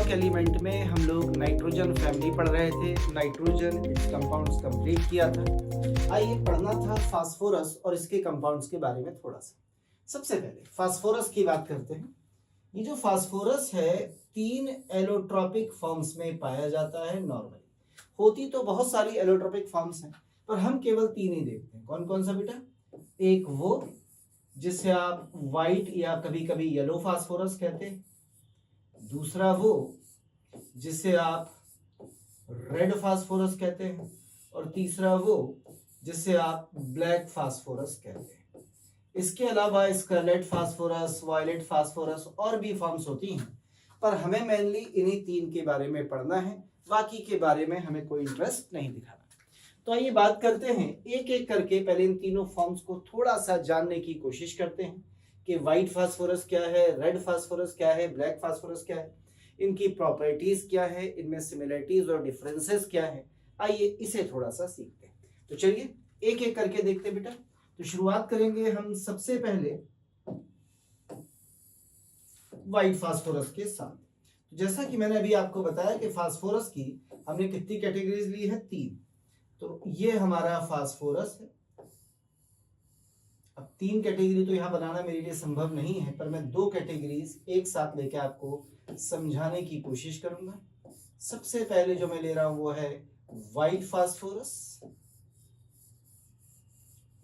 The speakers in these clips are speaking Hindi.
एटॉमिक एलिमेंट में हम लोग नाइट्रोजन फैमिली पढ़ रहे थे। नाइट्रोजन इट्स कंपाउंड्स कंप्लीट किया था। आइए पढ़ना था फास्फोरस और इसके कंपाउंड्स के बारे में थोड़ा सा। सबसे पहले फास्फोरस की बात करते हैं। ये जो फास्फोरस है 3 एलोट्रॉपिक फॉर्म्स में पाया जाता है। नॉर्मली होती तो बहुत सारी एलोट्रॉपिक फॉर्म्स हैं, पर हम केवल 3 ही देखते हैं। कौन कौन सा बेटा? एक वो जिसे आप व्हाइट या कभी कभी येलो फास्फोरस कहते हैं, दूसरा वो जिसे आप रेड फास्फोरस कहते हैं, और तीसरा वो जिसे आप ब्लैक फास्फोरस कहते हैं। इसके अलावा स्कारलेट फास्फोरस, वायलेट फास्फोरस और भी फॉर्म्स होती हैं, पर हमें मेनली इन्हीं 3 के बारे में पढ़ना है। बाकी के बारे में हमें कोई इंटरेस्ट नहीं दिखाना। तो आइए बात करते हैं एक एक करके। पहले इन तीनों फॉर्म्स को थोड़ा सा जानने की कोशिश करते हैं कि व्हाइट फास्फोरस क्या है, रेड फास्फोरस क्या है, ब्लैक फास्फोरस क्या है, इनकी प्रॉपर्टीज क्या है, इनमें सिमिलरिटीज और डिफरेंसेस क्या है। आइए इसे थोड़ा सा सीखते हैं। तो चलिए एक एक करके देखते हैं बेटा। तो शुरुआत करेंगे हम सबसे पहले व्हाइट फास्फोरस के साथ। जैसा कि मैंने अभी आपको बताया कि फास्फोरस की हमने कितनी कैटेगरीज ली है? 3। तो ये हमारा फास्फोरस है। अब 3 कैटेगरी तो यहां बनाना मेरे लिए संभव नहीं है, पर मैं 2 कैटेगरीज एक साथ लेके आपको समझाने की कोशिश करूंगा। सबसे पहले जो मैं ले रहा हूं वो है व्हाइट फास्फोरस,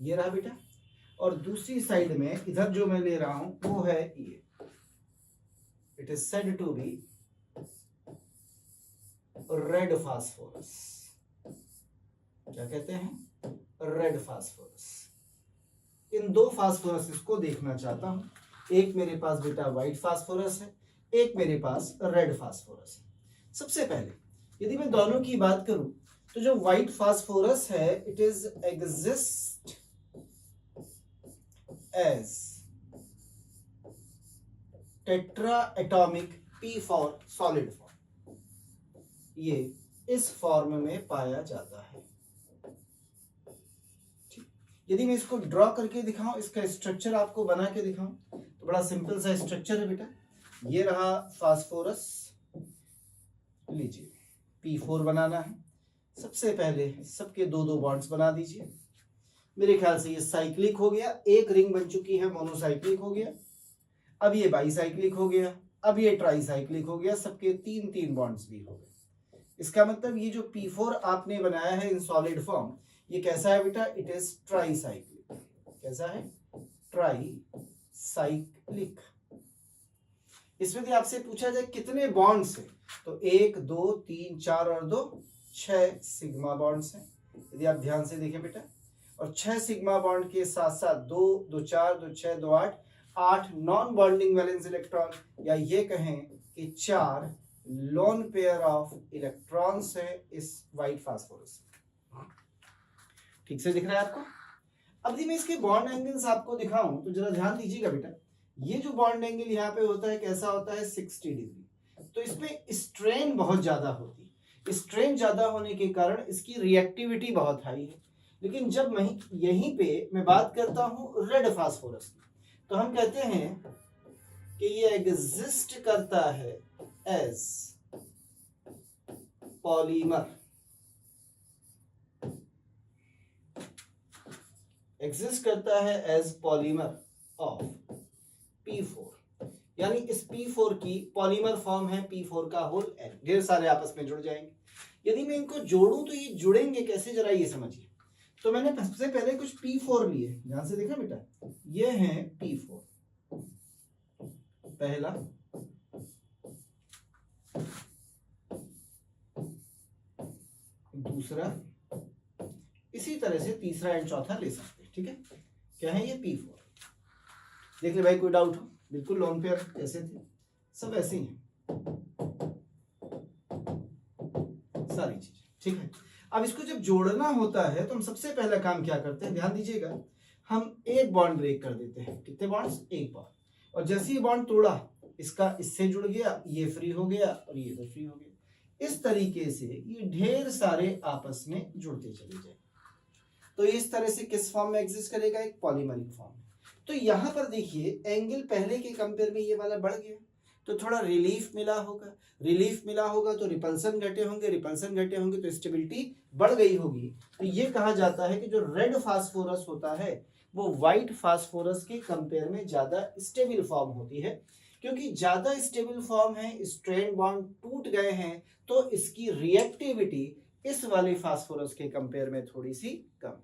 ये रहा बेटा। और दूसरी साइड में इधर जो मैं ले रहा हूं वो है ये, it is said to be red phosphorus. क्या कहते हैं? Red phosphorus. इन 2 फास्फोरस को देखना चाहता हूं। एक मेरे पास बेटा व्हाइट फास्फोरस है, एक मेरे पास रेड फास्फोरस है। सबसे पहले यदि मैं दोनों की बात करूं तो जो व्हाइट फास्फोरस है it is exist as tetra atomic P4 solid form. ये इस फॉर्म में पाया जाता है। यदि मैं इसको ड्रॉ करके दिखाऊं, इसका स्ट्रक्चर आपको बना के दिखाऊं, तो बड़ा सिंपल सा स्ट्रक्चर है बेटा। ये रहा फास्फोरस, लीजिए P4 बनाना है। सबसे पहले सबके 2-2 बॉन्ड्स बना दीजिए। मेरे ख्याल से ये साइक्लिक हो गया, एक रिंग बन चुकी है, मोनोसाइक्लिक हो गया। अब ये बाईसाइक्लिक हो गया, अब ये ट्राईसाइक्लिक हो गया, सबके 3-3 बॉन्ड्स भी हो गए। इसका मतलब ये जो P4 आपने बनाया है इन सॉलिड फॉर्म, ये कैसा है बेटा? It is tricyclic. कैसा है? ट्राईसाइक्लिक। इसमें भी आपसे पूछा जाए कितने बॉन्ड्स हैं, तो 1 2 3 4 और 2 6 सिग्मा बॉन्ड्स हैं। यदि आप ध्यान से देखें बेटा, और 6 सिग्मा बॉन्ड के साथ साथ 2 2 4 2 6 2 8 नॉन बॉन्डिंग वैलेंस इलेक्ट्रॉन, या ये कहें कि 4 लोन पेयर ऑफ इलेक्ट्रॉन्स है इस व्हाइट फास्फोरस। ठीक से दिख रहा है आपको? अब यदि मैं इसके बॉन्ड एंगल्स आपको दिखाऊं तो जरा ध्यान दीजिएगा बेटा। ये जो बॉन्ड एंगल यहाँ पे होता है कैसा होता है? 60 डिग्री। तो इसमें स्ट्रेन बहुत ज्यादा होती है। स्ट्रेन ज्यादा होने के कारण इसकी रिएक्टिविटी बहुत हाई है। लेकिन जब मैं यहीं पे मैं बात करता हूं रेड फास्फोरस की, तो हम कहते हैं कि ये एग्जिस्ट करता है एज पॉलीमर। एग्जिस्ट करता है एज पॉलीमर ऑफ P4, यानी इस P4 की पॉलीमर फॉर्म है P4 का होल N। ढेर सारे आपस में जुड़ जाएंगे। यदि मैं इनको जोड़ूं तो ये जुड़ेंगे कैसे, जरा ये समझिए। तो मैंने सबसे पहले कुछ P4 लिए, ध्यान से देखना बेटा। ये है P4 पहला, दूसरा, इसी तरह से तीसरा एंड चौथा ले सकते हैं। ठीक है? क्या है ये? P4। देख ले भाई, कोई डाउट हो? बिल्कुल लोन पेयर जैसे थे, सब ऐसे ही हैं सारी चीजें। ठीक है? अब इसको जब जोड़ना होता है तो हम सबसे पहला काम क्या करते हैं? ध्यान दीजिएगा, हम एक बॉन्ड ब्रेक कर देते हैं। कितने बॉन्ड्स? एक बॉन्ड। और जैसे ही बॉन्ड तोड़ा, इसका इससे जुड़ गया, ये फ्री हो गया और ये तो फ्री हो गया। इस तरीके से ये ढेर सारे आपस में जुड़ते चले जाए। तो इस तरह से किस फॉर्म में एग्जिस्ट करेगा? एक पॉलीमरिक फॉर्म। तो यहां पर देखिए एंगल पहले के कंपेयर में ये वाला बढ़ गया, तो थोड़ा रिलीफ मिला होगा, रिलीफ मिला होगा तो रिपल्सन घटे होंगे, रिपल्सन घटे होंगे तो स्टेबिलिटी बढ़ गई होगी। तो ये कहा जाता है कि जो रेड फास्फोरस होता है वो व्हाइट फास्फोरस के कंपेयर में ज्यादा स्टेबल फॉर्म होती है, क्योंकि ज्यादा स्टेबल फॉर्म है, स्ट्रैंड बॉन्ड टूट गए हैं, तो इसकी रिएक्टिविटी इस वाले फास्फोरस के कंपेयर में थोड़ी सी कम।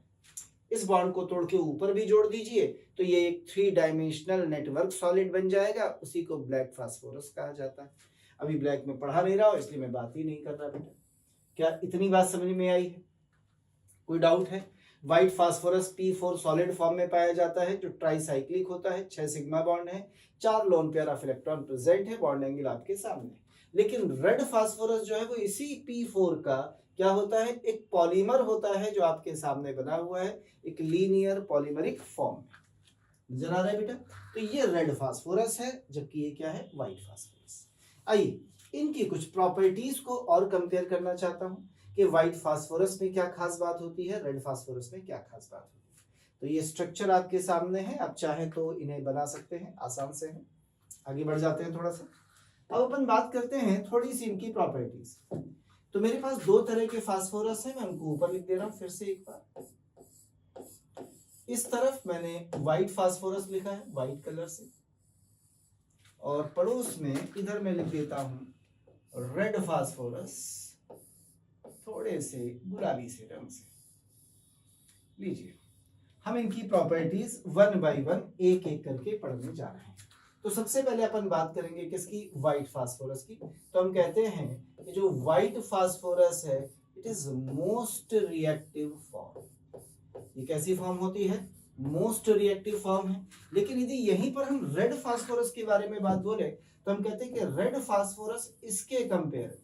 इस बॉन्ड को तोड़ के ऊपर भी जोड़ दीजिए तो ये एक 3 डायमेंशनल नेटवर्क सॉलिड बन जाएगा, उसी को ब्लैक फास्फोरस कहा जाता है। अभी ब्लैक में पढ़ा नहीं रहा हूं इसलिए मैं बात ही नहीं कर रहा बेटा। क्या इतनी बात समझ में आई है? कोई डाउट है? White phosphorus P4 solid form में पाया जाता है जो ट्राइसाइक्लिक होता है, 6 सिग्मा बॉन्ड है, 4 lone pair of electron present है, बॉन्ड एंगल आपके सामने। लेकिन रेड फास्फोरस जो है वो इसी P4 का क्या होता है, एक पॉलीमर होता है जो आपके सामने बना हुआ है, एक लीनियर पॉलीमरिक फॉर्म में। नजर आ रहा है बेटा? तो ये रेड फास्फोरस है, जबकि ये क्या है, व्हाइट फास्फोरस। आइए इनकी कुछ प्रॉपर्टीज को और कंपेयर करना चाहता हूं कि व्हाइट फास्फोरस में क्या खास बात होती है, रेड फास्फोरस में क्या खास बात होती है। तो ये स्ट्रक्चर आपके सामने है, आप चाहे तो इन्हें बना सकते हैं, आसान से है। आगे बढ़ जाते हैं थोड़ा सा। अब अपन बात करते हैं थोड़ी सी इनकी प्रॉपर्टीज। तो मेरे पास 2 तरह के फास्फोरस है, मैं उनको ऊपर लिख दे रहा हूं फिर से एक बार। इस तरफ मैंने व्हाइट फास्फोरस लिखा है व्हाइट कलर से, और पड़ोस में इधर मैं लिख देता हूं रेड फास्फोरस थोड़े से गुलाबी से रंग से। लीजिए हम इनकी प्रॉपर्टीज 1 बाय 1 एक एक करके पढ़ने जा रहे हैं। तो सबसे पहले अपन बात करेंगे किसकी, व्हाइट फास्फोरस की। तो हम कहते हैं कि जो व्हाइट फास्फोरस है it is most reactive form. ये कैसी फॉर्म होती है, मोस्ट रिएक्टिव फॉर्म है। लेकिन यदि यहीं पर हम रेड फास्फोरस के बारे में बात बोले तो हम कहते हैं कि रेड फास्फोरस इसके कंपेयर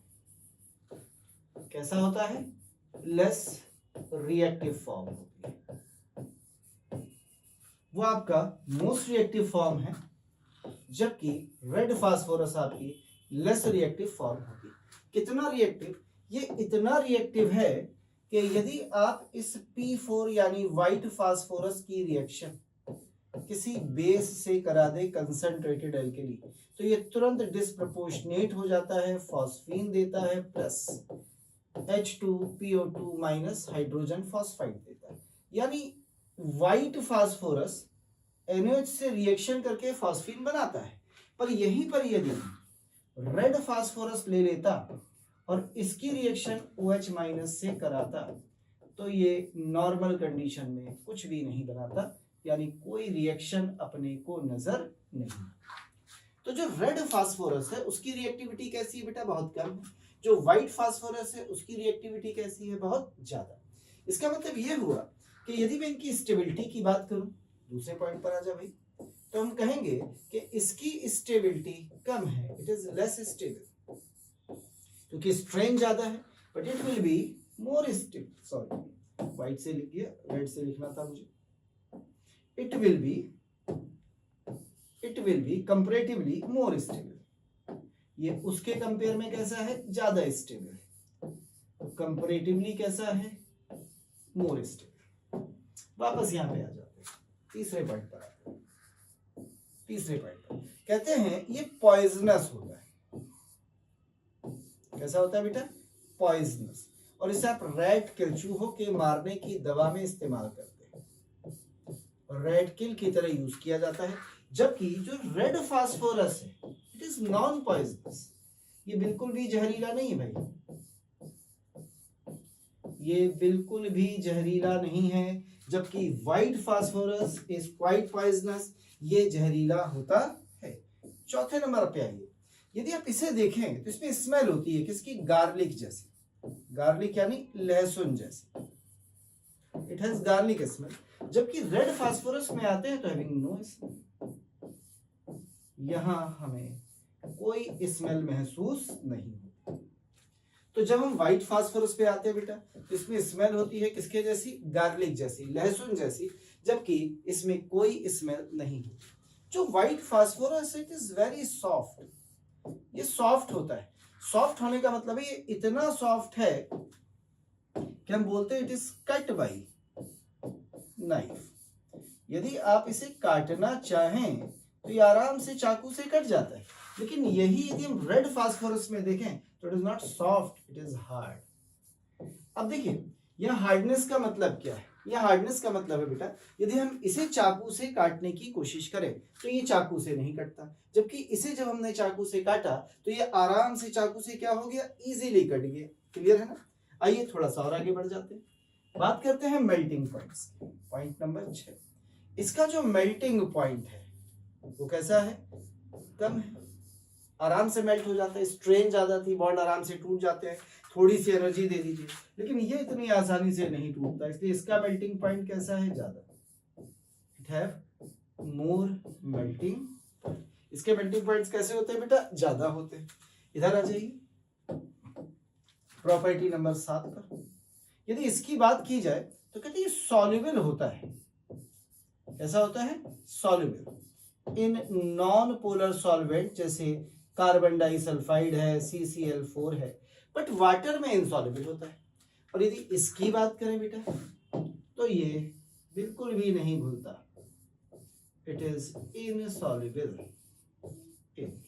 कैसा होता है, लेस रिएक्टिव फॉर्म होती है। वो आपका मोस्ट रिएक्टिव फॉर्म है, जबकि रेड फास्फोरस आपकी लेस रिएक्टिव फॉर्म होगी। कितना रिएक्टिव, ये इतना रिएक्टिव है कि यदि आप इस P4 यानी व्हाइट फास्फोरस की रिएक्शन किसी बेस से करा दे कंसंट्रेटेड एल्केली, तो ये तुरंत डिस्प्रपोर्शनेट हो जाता है, फॉस्फीन देता है plus H2PO2 minus hydrogen phosphide देता है। यानी व्हाइट फास्फोरस NaOH से रिएक्शन करके फॉस्फीन बनाता है। पर यहीं पर यदि रेड फास्फोरस ले लेता और इसकी रिएक्शन OH माइनस से कराता तो ये नॉर्मल कंडीशन में कुछ भी नहीं बनाता, यानी कोई रिएक्शन अपने को नजर नहीं। तो जो रेड फास्फोरस है उसकी रिएक्टिविटी कैसी है बेटा, बहुत कम है। जो व्हाइट फास्फोरस है उसकी रिएक्टिविटी कैसी है, बहुत ज्यादा। इसका मतलब ये हुआ कि यदि मैं इनकी स्टेबिलिटी की बात करूं, दूसरे पॉइंट पर आ जा भाई, तो हम कहेंगे कि इसकी स्टेबिलिटी कम है, इट इज लेस स्टेबल, क्योंकि स्ट्रेन ज्यादा है, but it will be more stable. Sorry white से लिख दिया, रेड से लिखना था मुझे। It will be comparatively more stable. ये उसके कंपेयर में कैसा है, ज्यादा स्टेबल है। कंपैरेटिवली कैसा है, मोर स्टेबल। वापस यहां पे आ जाते हैं, तीसरे पॉइंट पर आते हैं। तीसरे पॉइंट पर कहते हैं ये पॉइजनस होता है। कैसा होता है बेटा, पॉइजनस। और इसे आप रैट किल, चूहों के मारने की दवा में इस्तेमाल करते हैं, रैट किल की तरह यूज किया जाता है। जबकि जो रेड फास्फोरस है इट इज नॉन पॉइजनस, ये बिल्कुल भी जहरीला नहीं है भाई, ये बिल्कुल भी जहरीला नहीं है। जबकि white phosphorus is quite poisonous, ये जहरीला होता है। चौथे नंबर पे आइए, यदि आप इसे देखें तो इसमें स्मेल होती है किसकी, गार्लिक जैसी। गार्लिक यानी लहसुन जैसी, इट हैज गार्लिक स्मेल। जबकि रेड फास्फोरस में आते हैं तो हैविंग नो स्मेल, यहां हमें कोई स्मेल महसूस नहीं होती। तो जब हम व्हाइट फास्फोरस पे आते हैं बेटा तो इसमें स्मेल होती है किसके जैसी, गार्लिक जैसी, लहसुन जैसी, जबकि इसमें कोई स्मेल नहीं होती। जो white phosphorus it is very soft, ये सॉफ्ट होता है। सॉफ्ट होने का मतलब है ये इतना सॉफ्ट है कि हम बोलते हैं it is cut by knife. यदि आप इसे काटना चाहें तो ये आराम से चाकू से कट जाता है, लेकिन यही यदि हम रेड फास्फोरस में देखें तो it is not soft, it is hard. अब देखिए यह हार्डनेस का मतलब क्या है, यह हार्डनेस का मतलब है बेटा, यदि हम इसे चाकू से काटने की कोशिश करें तो ये चाकू से नहीं कटता, जबकि इसे जब हमने चाकू से काटा तो ये आराम से चाकू से क्या हो गया, इजीली कट गया। क्लियर है ना? आइए थोड़ा सा और आगे बढ़ जाते हैं, बात करते हैं मेल्टिंग पॉइंट्स। पॉइंट नंबर 6, इसका जो मेल्टिंग पॉइंट है वो कैसा है, कम है, आराम से मेल्ट हो जाता है। स्ट्रेन ज्यादा थी, बॉन्ड आराम से टूट जाते हैं, थोड़ी सी एनर्जी दे दीजिए, लेकिन ये इतनी आसानी से नहीं टूटता, इसलिए इसका मेल्टिंग पॉइंट कैसा है, ज्यादा। It have more melting. इसके मेल्टिंग पॉइंट्स कैसे होते हैं बेटा, ज्यादा होते हैं। इधर आ जाइए प्रॉपर्टी नंबर 7 पर, यदि इसकी बात की जाए तो कहते हैं सॉल्युबल होता है। कैसा होता है, soluble in non polar solvent, जैसे कार्बन डाइसल्फाइड है, CCl4 है, बट वाटर में इनसॉल्युबल होता है। और यदि इसकी बात करें बेटा तो ये बिल्कुल भी नहीं घुलता, it is insoluble in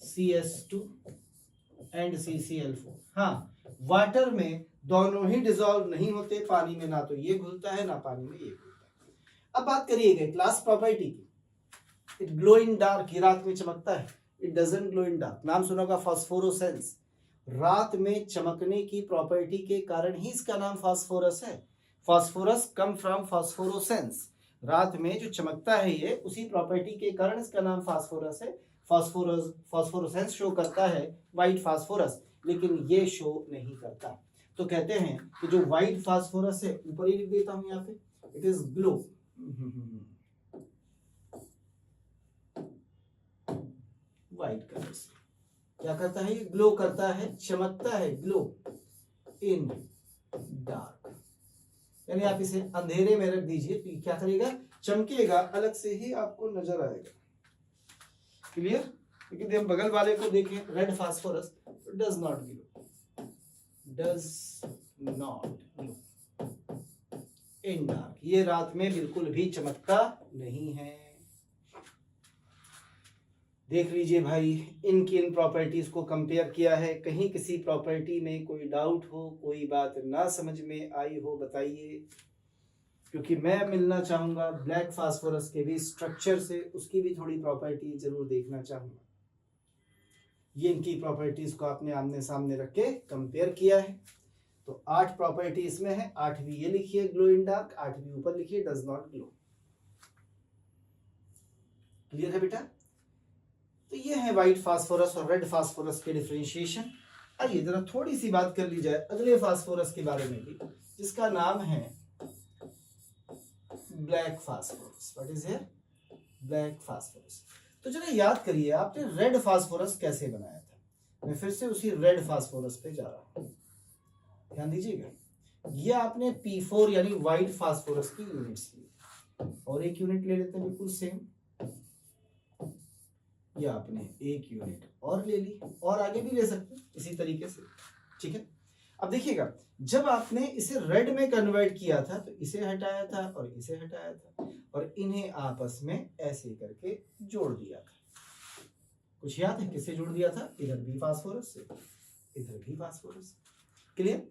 CS2 and CCl4। हाँ, वाटर में दोनों ही डिसॉल्व नहीं होते, पानी में ना तो ये घुलता है ना पानी में ये घुलता है। अब बात करिएगा क्लास प्रॉपर्टी की, इट ग्लो इन डार्क, ये रात में चमकता है। It doesn't glow in dark, नाम सुना होगा फास्फोरोसेंस, रात में चमकने की प्रॉपर्टी के कारण ही इसका नाम फास्फोरस है। फास्फोरस कम फ्रॉम फास्फोरोसेंस, रात में जो चमकता है ये उसी प्रॉपर्टी के कारण इसका नाम फास्फोरस है। फास्फोरोसेंस शो करता है व्हाइट फास्फोरस, लेकिन ये शो नहीं करता। तो कहते हैं कि जो व्हाइट फास्फोरस है, ऊपर ही लिख देता हूं यहाँ पे, it is glow, white colour से क्या करता है, ये ग्लो करता है, चमकता है, ग्लो इन डार्क। यानी आप इसे अंधेरे में रख दीजिए तो क्या करेगा, चमकेगा, अलग से ही आपको नजर आएगा। क्लियर? लेकिन हम बगल वाले को देखें, red phosphorus, does not glow, does not glow in dark, ये रात में बिल्कुल भी चमकता नहीं है। देख लीजिए भाई, इनकी इन प्रॉपर्टीज को कंपेयर किया है, कहीं किसी प्रॉपर्टी में कोई डाउट हो, कोई बात ना समझ में आई हो बताइए, क्योंकि मैं मिलना चाहूंगा ब्लैक फास्फोरस के भी स्ट्रक्चर से, उसकी भी थोड़ी प्रॉपर्टी जरूर देखना चाहूंगा। ये इनकी प्रॉपर्टीज को आपने आमने सामने रख के कंपेयर किया है, तो 8 प्रॉपर्टी इसमें है, 8वीं ये लिखिए ग्लो इन डार्क, 8वीं ऊपर लिखिए डज नॉट ग्लो। क्लियर है बेटा? तो ये है व्हाइट फास्फोरस और रेड फास्फोरस के डिफरेंशिएशन। आइए जरा थोड़ी सी बात कर ली जाए अगले फास्फोरस के बारे में भी, जिसका नाम है black phosphorus. What is here, black phosphorus. तो जरा याद करिए आपने रेड फास्फोरस कैसे बनाया था। मैं फिर से उसी रेड फास्फोरस पे जा रहा हूं, ध्यान दीजिएगा। ये आपने P4 यानी व्हाइट फास्फोरस की यूनिट्स ली, और एक यूनिट ले लेते हैं बिल्कुल सेम, ये आपने एक यूनिट और ले ली, और आगे भी ले सकते हैं इसी तरीके से, ठीक है। अब देखिएगा, जब आपने इसे रेड में कन्वर्ट किया था तो इसे हटाया था और इसे हटाया था, और इन्हें आपस में ऐसे करके जोड़ दिया था। कुछ याद है किससे जोड़ दिया था, इधर भी फास्फोरस से, इधर भी फास्फोरस। क्लियर?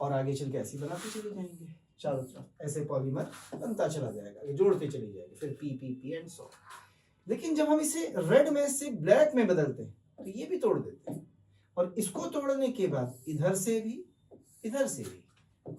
और आगे चल के ऐसे बनाते चले जाएंगे, चारों तरफ ऐसे पॉलीमर बनता चला जाएगा, जोड़ते चले जाएंगे, फिर पी एंड सो। लेकिन जब हम इसे रेड में से ब्लैक में बदलते हैं तो ये भी तोड़ देते हैं, और इसको तोड़ने के बाद इधर से भी, इधर से भी,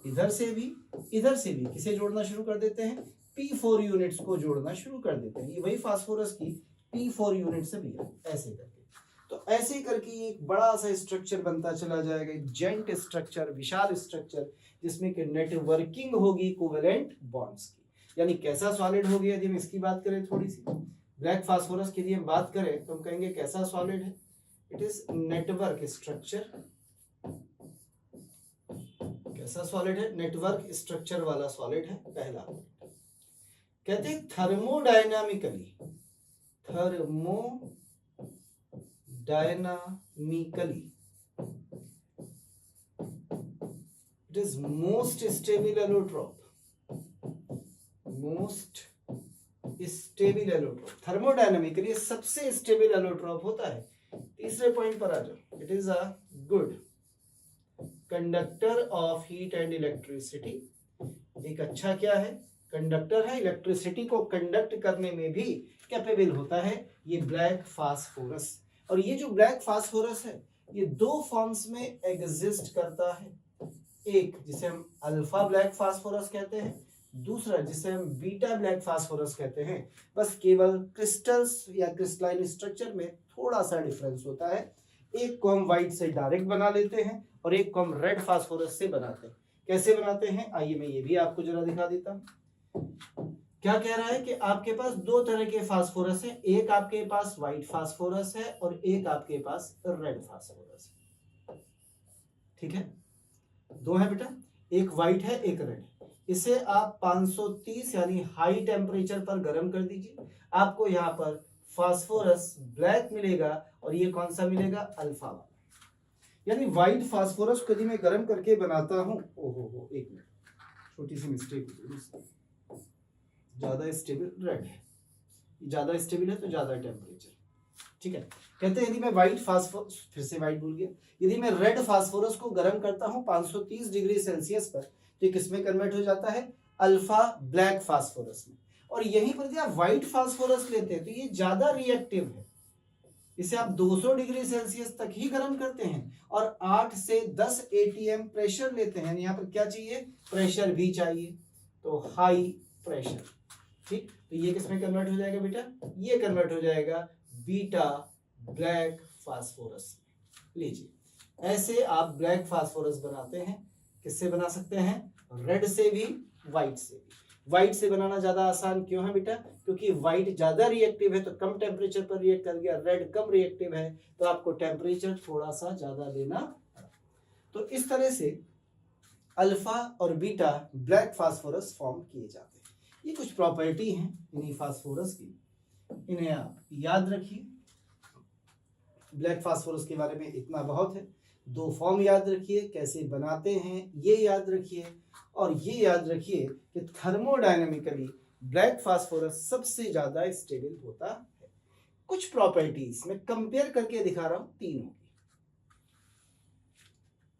इधर से भी, इधर से भी किसे जोड़ना शुरू कर देते हैं, P4 यूनिट्स को जोड़ना शुरू कर देते हैं। ये वही फास्फोरस की P4 यूनिट से भी है, ऐसे करके। तो ऐसे करके एक बड़ा सा स्ट्रक्चर बनता चला जाएगा, एक जेंट स्ट्रक्चर, विशाल स्ट्रक्चर, जिसमें कि नेटवर्किंग होगी कोवेलेंट बॉन्ड्स की। यानी कैसा सॉलिड हो गया, यदि हम इसकी बात करें थोड़ी सी, ब्लैक फास्फोरस की यदि हम बात करें तो हम कहेंगे कैसा सॉलिड है, इट इज नेटवर्क स्ट्रक्चर। कैसा सॉलिड है, नेटवर्क स्ट्रक्चर वाला सॉलिड है, पहला। कहते हैं thermodynamically, thermodynamically it is most stable allotrope, most stable allotrope, thermodynamically सबसे स्टेबल एलोट्रोप होता है। तीसरे पॉइंट पर आ जाओ, it is a good conductor of heat and electricity. एक अच्छा क्या है, कंडक्टर है, इलेक्ट्रिसिटी को कंडक्ट करने में भी कैपेबल होता है ये ब्लैक फास्फोरस। और ये जो ब्लैक फास्फोरस है ये दो फॉर्म्स में एग्जिस्ट करता है, एक जिसे हम अल्फा ब्लैक फास्फोरस कहते हैं, दूसरा जिसे हम बीटा ब्लैक फास्फोरस कहते हैं। बस केवल क्रिस्टल्स या क्रिस्टलाइन स्ट्रक्चर में थोड़ा सा डिफरेंस होता है, एक को हम व्हाइट से डायरेक्ट बना लेते हैं और एक को हम रेड फास्फोरस से बनाते हैं। कैसे बनाते हैं आइए मैं ये भी आपको जरा दिखा देता हूँ। क्या कह रहा है कि आपके पास दो तरह के फास्फोरस है, एक आपके पास व्हाइट फास्फोरस है और एक आपके पास रेड फास्फोरस है। ठीक है, दो है बेटा, एक व्हाइट है एक रेड। इसे आप 530 यानी हाई टेम्परेचर पर गर्म कर दीजिए, आपको यहाँ पर फास्फोरस ब्लैक मिलेगा और ये कौन सा मिलेगा, अल्फा वाला। यानी व्हाइट फास्फोरस को यदि मैं गर्म करके बनाता हूं, ओहो एक मिनट, छोटी सी मिस्टेक हो, ज्यादा स्टेबल रेड है, ज्यादा स्टेबल है तो ज्यादा टेम्परेचर। ठीक है, कहते हैं यदि मैं व्हाइट फास्फोरस, फिर से व्हाइट भूल गया, यदि मैं रेड फास्फोरस को गर्म करता हूं 530 डिग्री सेल्सियस पर, तो किसमें कन्वर्ट हो जाता है, अल्फा ब्लैक फास्फोरस में। और यहीं पर यदि आप व्हाइट फास्फोरस लेते हैं तो ये ज्यादा रिएक्टिव है, इसे आप 200 डिग्री सेल्सियस तक ही गर्म करते हैं और 8 से 10 atm प्रेशर लेते हैं। यहाँ पर क्या चाहिए, प्रेशर भी चाहिए, तो हाई प्रेशर। ठीक, तो ये किसमें कन्वर्ट हो जाएगा बेटा, ये कन्वर्ट हो जाएगा बीटा ब्लैक फास्फोरस। लीजिए, ऐसे आप ब्लैक फास्फोरस बनाते हैं, किससे बना सकते हैं, रेड से भी व्हाइट से भी। व्हाइट से बनाना ज्यादा आसान क्यों है बेटा, क्योंकि व्हाइट ज्यादा रिएक्टिव है तो कम टेम्परेचर पर रिएक्ट कर गया, रेड कम रिएक्टिव है तो आपको टेम्परेचर थोड़ा सा ज्यादा देना पड़ा। तो इस तरह से अल्फा और बीटा ब्लैक फास्फोरस फॉर्म किए जाते हैं। ये कुछ प्रॉपर्टी हैं इन्हीं फास्फोरस की, इन्हें आप याद रखिए। ब्लैक फास्फोरस के बारे में इतना बहुत है, दो फॉर्म याद रखिए, कैसे बनाते हैं ये याद रखिए, और ये याद रखिए कि थर्मोडायनामिकली ब्लैक फास्फोरस सबसे ज्यादा स्टेबल होता है। कुछ प्रॉपर्टीज मैं कंपेयर करके दिखा रहा हूं, तीन होगी।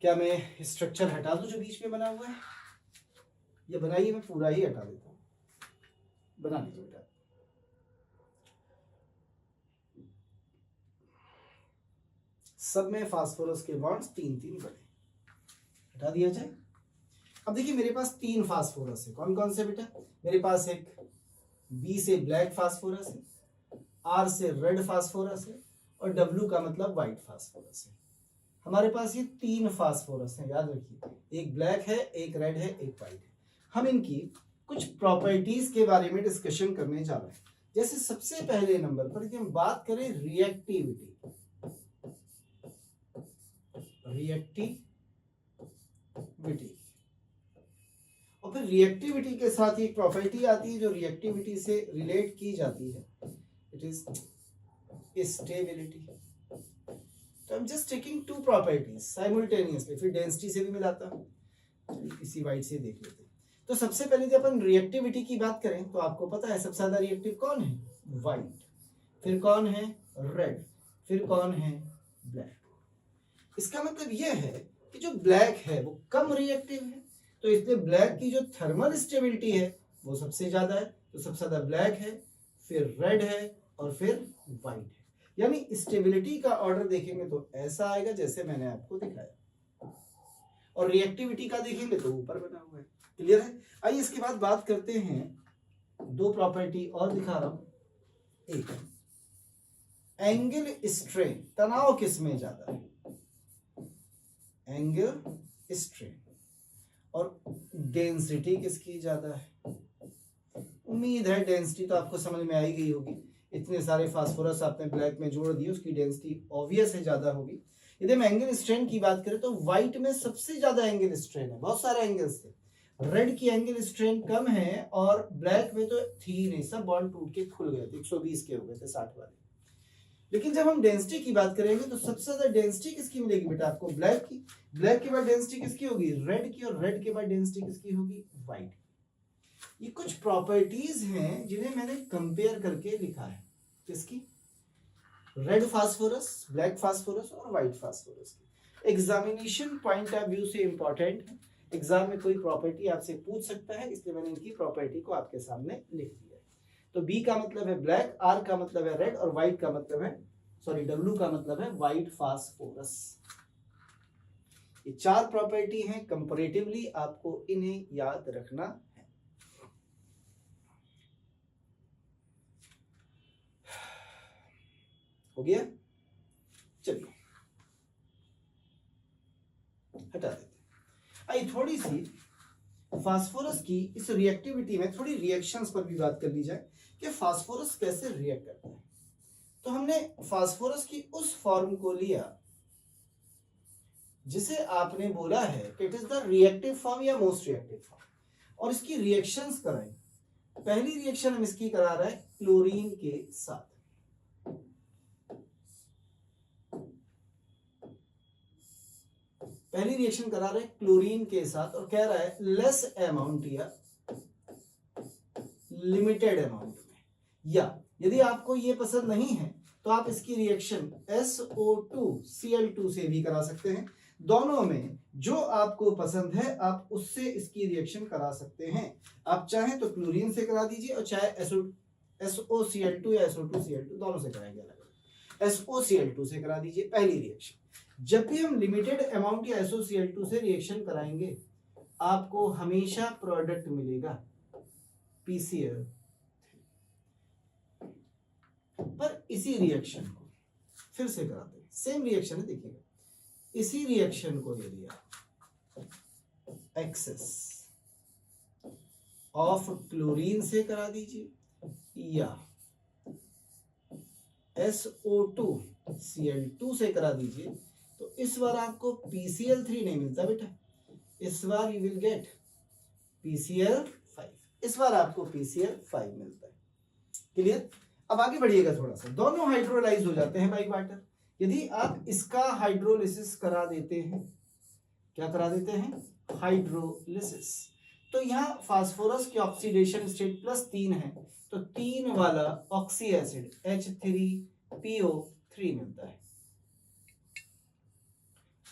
क्या मैं स्ट्रक्चर हटा दूं जो बीच में बना हुआ है, ये बनाइए, मैं पूरा ही हटा देता हूं, बना लीजिए बेटा। सब में फास्फोरस के बॉन्ड्स तीन तीन बने, हटा दिया जाए। अब देखिए मेरे पास तीन फास्फोरस है, कौन कौन से बेटा, मेरे पास एक बी से ब्लैक फास्फोरस है, आर से रेड फास्फोरस है और डब्ल्यू का मतलब व्हाइट फास्फोरस है। हमारे पास ये तीन फास्फोरस हैं, याद रखिए, एक ब्लैक है, एक रेड है, एक व्हाइट है। हम इनकी कुछ प्रॉपर्टीज के बारे में डिस्कशन करने जा रहे हैं। जैसे सबसे पहले नंबर पर यदि हम बात करें रिएक्टिविटी, और फिर रिएक्टिविटी के साथ एक प्रॉपर्टी आती है जो रिएक्टिविटी से रिलेट की जाती है, इट इज स्टेबिलिटी। तो I am just taking two properties simultaneously, फिर डेंसिटी से भी मिलाता हूं। चलिए इसी व्हाइट से देख लेते हैं। तो सबसे पहले जब अपन रिएक्टिविटी की बात करें तो आपको पता है सबसे ज्यादा रिएक्टिव कौन है, व्हाइट, फिर कौन है, रेड, फिर कौन है, ब्लैक। इसका मतलब यह है कि जो ब्लैक है वो कम रिएक्टिव है, तो इसलिए ब्लैक की जो थर्मल स्टेबिलिटी है वो सबसे ज्यादा है। तो सबसे ज्यादा ब्लैक है, फिर रेड है और फिर व्हाइट है। यानी स्टेबिलिटी का ऑर्डर देखेंगे तो ऐसा आएगा जैसे मैंने आपको दिखाया, और रिएक्टिविटी का देखेंगे तो ऊपर बना हुआ है। क्लियर है। आइए इसके बाद बात करते हैं, दो प्रॉपर्टी और दिखा रहा हूं। एक एंगल स्ट्रेन, तनाव किसमें ज्यादा है, एंगल स्ट्रेन, और डेंसिटी किसकी ज्यादा है। उम्मीद है डेंसिटी तो आपको समझ में आई गई होगी, इतने सारे फास्फोरस आपने ब्लैक में जोड़ दिए, उसकी डेंसिटी ऑब्वियस है ज्यादा होगी। यदि हम एंगल स्ट्रेन की बात करें तो व्हाइट में सबसे ज्यादा एंगल स्ट्रेन है, बहुत सारे एंगल्स थे। रेड की एंगल स्ट्रेन कम है और ब्लैक में तो थी नहीं, सब बॉन्ड टूट के खुल गए थे, 120 के हो गए थे 60 वाले। लेकिन जब हम डेंसिटी की बात करेंगे तो सबसे ज्यादा डेंसिटी किसकी मिलेगी बेटा आपको, ब्लैक की। ब्लैक के बाद डेंसिटी किसकी होगी, रेड की, और रेड के बाद डेंसिटी किसकी होगी, व्हाइट। ये कुछ प्रॉपर्टीज हैं जिन्हें मैंने कंपेयर करके लिखा है, किसकी? रेड फास्फोरस, ब्लैक फास्फोरस और व्हाइट फास्फोरस की। एग्जामिनेशन पॉइंट ऑफ व्यू से इंपॉर्टेंट है, एग्जाम में कोई प्रॉपर्टी आपसे पूछ सकता है, इसलिए मैंने इनकी प्रॉपर्टी को आपके सामने लिख दिया है। तो बी का मतलब है ब्लैक, आर का मतलब है रेड और व्हाइट का मतलब है, सॉरी डब्ल्यू का मतलब है व्हाइट फास्फोरस। ये 4 प्रॉपर्टी हैं, कंपैरेटिवली आपको इन्हें याद रखना है। हो गया? चलिए हटा देते हैं। आइए थोड़ी सी फास्फोरस की इस रिएक्टिविटी में थोड़ी रिएक्शंस पर भी बात कर ली जाए कि फास्फोरस कैसे रिएक्ट करता है। तो हमने फास्फोरस की उस फॉर्म को लिया जिसे आपने बोला है कि it is the reactive form या मोस्ट रिएक्टिव फॉर्म, और इसकी रिएक्शंस कराई। पहली रिएक्शन हम इसकी करा रहे हैं क्लोरीन के साथ। पहली रिएक्शन करा रहे हैं क्लोरीन के साथ और कह रहा है लेस अमाउंट या लिमिटेड अमाउंट में, या यदि आपको ये पसंद नहीं है तो आप इसकी रिएक्शन SO2Cl2 से भी करा सकते हैं। दोनों में जो आपको पसंद है आप उससे इसकी रिएक्शन करा सकते हैं। आप चाहें तो क्लोरीन से करा दीजिए और चाहे SOCl2 या SO2Cl2 दोनों से कराएंगे अलग अलग। SOCl2 से करा दीजिए पहली रिएक्शन। जब भी हम लिमिटेड अमाउंट या SOCl2 से रिएक्शन कराएंगे आपको हमेशा प्रोडक्ट मिलेगा PCl। पर इसी रिएक्शन को फिर से कराते हैं, सेम रिएक्शन है, देखिएगा। इसी रिएक्शन को यदि आप एक्सेस ऑफ क्लोरीन से करा दीजिए या SO2Cl2 से करा दीजिए तो इस बार आपको PCl3 नहीं मिलता बेटा, इस बार यू विल गेट PCl5, इस बार आपको PCl5 मिलता है। क्लियर? अब आगे बढ़िएगा थोड़ा सा, दोनों हाइड्रोलाइज हो जाते हैं बाई वाटर। यदि आप इसका हाइड्रोलिसिस करा देते हैं, क्या करा देते हैं? हाइड्रोलिसिस, तो यहाँ फास्फोरस की ऑक्सीडेशन स्टेट +3 है, तो 3 वाला ऑक्सी एसिड H3PO3 मिलता है।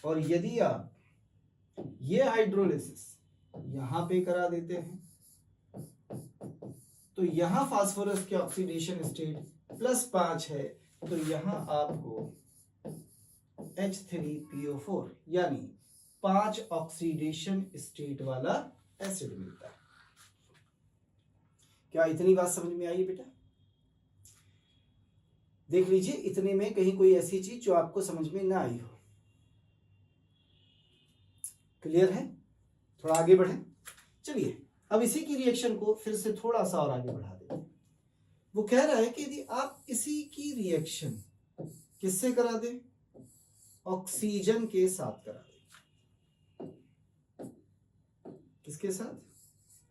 और यदि आप ये हाइड्रोलिसिस यहां पे करा देते हैं तो यहां फास्फोरस की ऑक्सीडेशन स्टेट +5 है, तो यहां आपको H3PO4 यानी 5 ऑक्सीडेशन स्टेट वाला एसिड मिलता है। क्या इतनी बात समझ में आई बेटा? देख लीजिए इतने में कहीं कोई ऐसी चीज जो आपको समझ में ना आई हो। क्लियर है? थोड़ा आगे बढ़े। चलिए अब इसी की रिएक्शन को फिर से थोड़ा सा और आगे बढ़ा देते हैं। वो कह रहा है कि यदि आप इसी की रिएक्शन किससे करा दें? ऑक्सीजन के साथ करा दें। किसके साथ?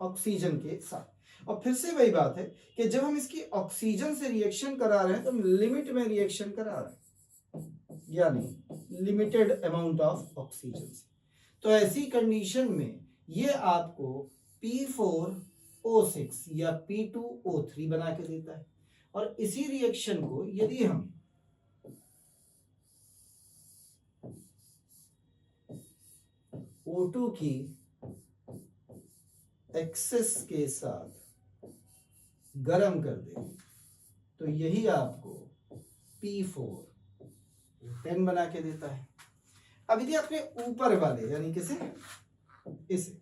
ऑक्सीजन के साथ। और फिर से वही बात है कि जब हम इसकी ऑक्सीजन से रिएक्शन करा रहे हैं तो हम लिमिट में रिएक्शन करा रहे हैं, यानी लिमिटेड अमाउंट ऑफ ऑक्सीजन से। तो ऐसी कंडीशन में ये आपको P4O6 या P2O3 बना के देता है। और इसी रिएक्शन को यदि हम O2 की एक्सेस के साथ गर्म कर दें तो यही आपको P4O10 बना के देता है। अब यदि आपने ऊपर वाले यानी किसे, इसे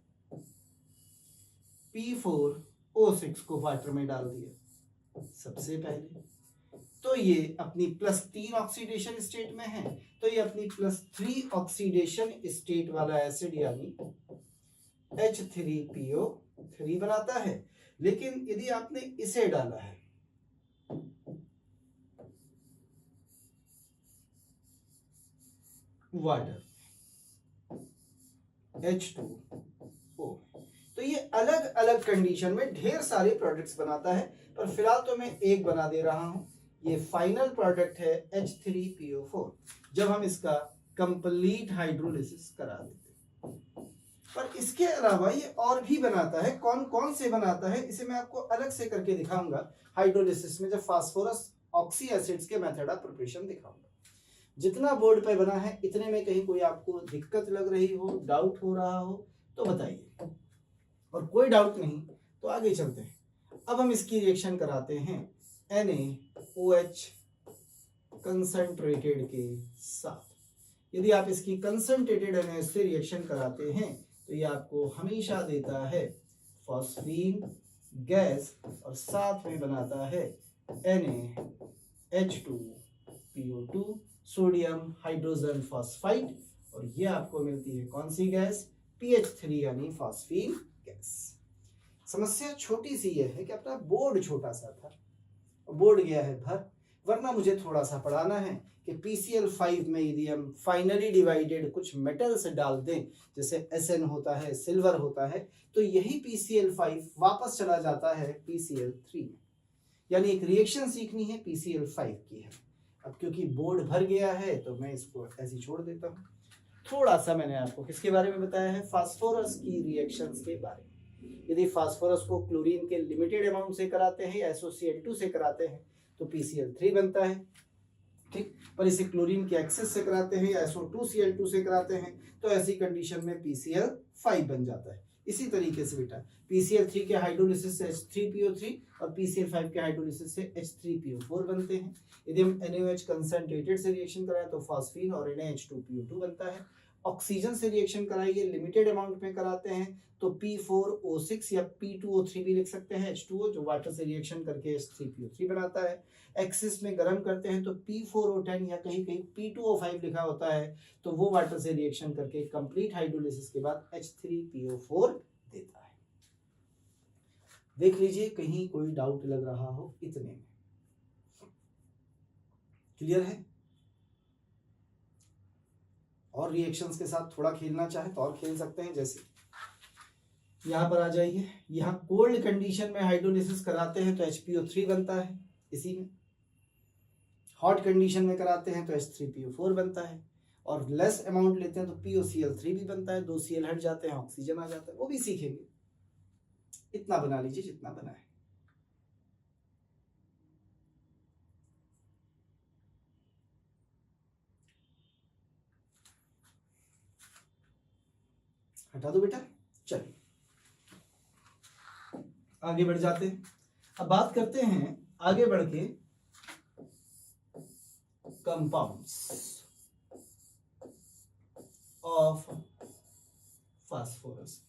P4O6 को वाटर में डाल दिया सबसे पहले, तो ये अपनी +3 ऑक्सीडेशन स्टेट में है, तो ये अपनी +3 ऑक्सीडेशन स्टेट वाला एसिड यानी H3PO3 बनाता है। लेकिन यदि आपने इसे डाला है वाटर H2O, तो ये अलग अलग कंडीशन में ढेर सारे प्रोडक्ट्स बनाता है, पर फिलहाल तो मैं एक बना दे रहा हूं। ये फाइनल प्रोडक्ट है H3PO4 जब हम इसका कंप्लीट हाइड्रोलिसिस करा देते हैं। पर इसके अलावा ये और भी बनाता है। कौन कौन से बनाता है इसे मैं आपको अलग से करके दिखाऊंगा हाइड्रोलिसिस में, जब फास्फोरस ऑक्सी एसिड्स के मेथड ऑफ प्रिपरेशन दिखाऊंगा। जितना बोर्ड पे बना है इतने में कहीं कोई आपको दिक्कत लग रही हो, डाउट हो रहा हो तो बताइए, और कोई डाउट नहीं तो आगे चलते हैं। अब हम इसकी रिएक्शन कराते हैं NaOH कंसंट्रेटेड के साथ। यदि आप इसकी कंसंट्रेटेड NaOH से रिएक्शन कराते हैं तो ये आपको हमेशा देता है फॉस्फीन गैस और साथ में बनाता है NaH2PO2 सोडियम हाइड्रोजन फॉस्फाइड, और ये आपको मिलती है कौन सी गैस? PH3 यानी फॉस्फीन गैस। समस्या छोटी सी ये है कि अपना बोर्ड छोटा सा था, बोर्ड गया है भर, वरना मुझे थोड़ा सा पढ़ाना है कि PCl5 में यदि हम फाइनली डिवाइडेड कुछ मेटल्स डाल दें, जैसे Sn होता है, सिल्वर होता है, तो यही PCl5 वापस चला जाता है PCl3 में। यानी एक रिएक्शन सीखनी है PCl5 की है। अब क्योंकि बोर्ड भर गया है तो मैं इसको ऐसे छोड़ देता हूँ। थोड़ा सा मैंने आपको किसके बारे में बताया है? फास्फोरस की रिएक्शंस के बारे में। यदि फास्फोरस को क्लोरीन के लिमिटेड अमाउंट से कराते हैं या SOCl2 से कराते हैं तो PCl3 बनता है, ठीक। पर इसे क्लोरीन के एक्सेस से कराते हैं या SO2Cl2 से कराते हैं तो ऐसी कंडीशन में PCl5 बन जाता है। इसी तरीके से बेटा PCl3 के हाइड्रोलिसिस से H3PO3 और PCl5 के हाइड्रोलिसिस से H3PO4 बनते हैं। यदि हम NaOH कंसंट्रेटेड से रिएक्शन कराएं तो फॉस्फीन और NaH2PO2 बनता है। ऑक्सीजन से रिएक्शन कराइए, लिमिटेड अमाउंट में कराते हैं तो P4O6 या P2O3 भी लिख सकते हैं, H2O जो वाटर से रिएक्शन करके H3PO3 बनाता है। एक्सिस में गर्म करते हैं तो P4O10 या कहीं कहीं P2O5 लिखा होता है, तो वो वाटर से रिएक्शन करके कंप्लीट हाइड्रोलिसिस के बाद H3PO4 देता है। देख लीजिए कहीं कोई डाउट लग रहा हो इतने में। क्लियर है? और रिएक्शंस के साथ थोड़ा खेलना चाहे तो और खेल सकते हैं। जैसे यहाँ पर आ जाइए, यहाँ कोल्ड कंडीशन में हाइड्रोलिसिस कराते हैं तो HPO3 बनता है इसी में। हॉट कंडीशन में कराते हैं तो H3PO4 बनता है, और लेस अमाउंट लेते हैं तो POCl3 भी बनता है। 2 Cl हट जाते हैं, ऑक्सीजन आ जाता है, वो भी सीखेंगे। इतना बना लीजिए जितना बना है। हटा दो बेटा। चलिए आगे बढ़ जाते हैं। अब बात करते हैं आगे बढ़ के कंपाउंड्स ऑफ फास्फोरस।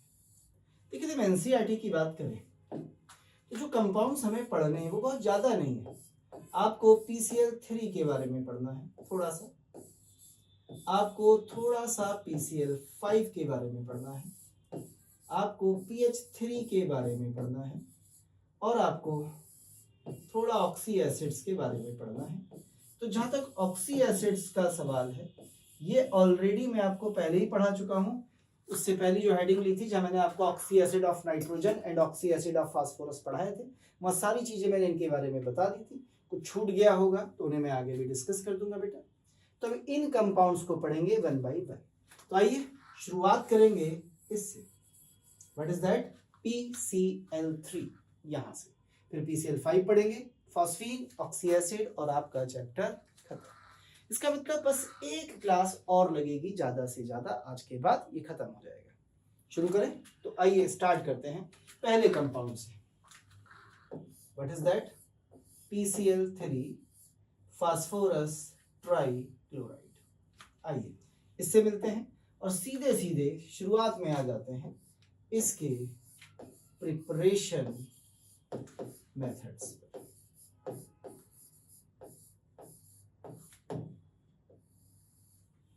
देखिए जब एनसीईआरटी की बात करें तो जो कंपाउंड्स हमें पढ़ने हैं वो बहुत ज्यादा नहीं है। आपको PCl3 के बारे में पढ़ना है थोड़ा सा, आपको थोड़ा सा PCl5 के बारे में पढ़ना है, आपको PH3 के बारे में पढ़ना है, और आपको थोड़ा ऑक्सी एसिड्स के बारे में पढ़ना है। तो जहां तक ऑक्सी एसिड्स का सवाल है, ये ऑलरेडी मैं आपको पहले ही पढ़ा चुका हूं। उससे पहले जो हेडिंग ली थी जहां मैंने आपको oxy acid of nitrogen and oxy acid of phosphorus पढ़ाए थे, वह सारी चीजें मैंने इनके बारे में बता दी थी। कुछ छूट गया होगा तो उन्हें मैं आगे भी डिस्कस कर दूंगा बेटा। तो हम इन कंपाउंड्स को पढ़ेंगे 1 बाय 1। तो आइए शुरुआत करेंगे इससे। What is that? PCl3 यहां से, फिर PCl5 पढ़ेंगे, फॉस्फीन, ऑक्सी एसिड, और आपका चैप्टर खत्म। इसका मतलब बस एक क्लास और लगेगी ज्यादा से ज्यादा, आज के बाद ये खत्म हो जाएगा। शुरू करें? तो आइए स्टार्ट करते हैं पहले कंपाउंड से। What is that? PCl3 phosphorus trichloride. आइए इससे मिलते हैं और सीधे सीधे शुरुआत में आ जाते हैं इसके प्रिपरेशन मेथड्स।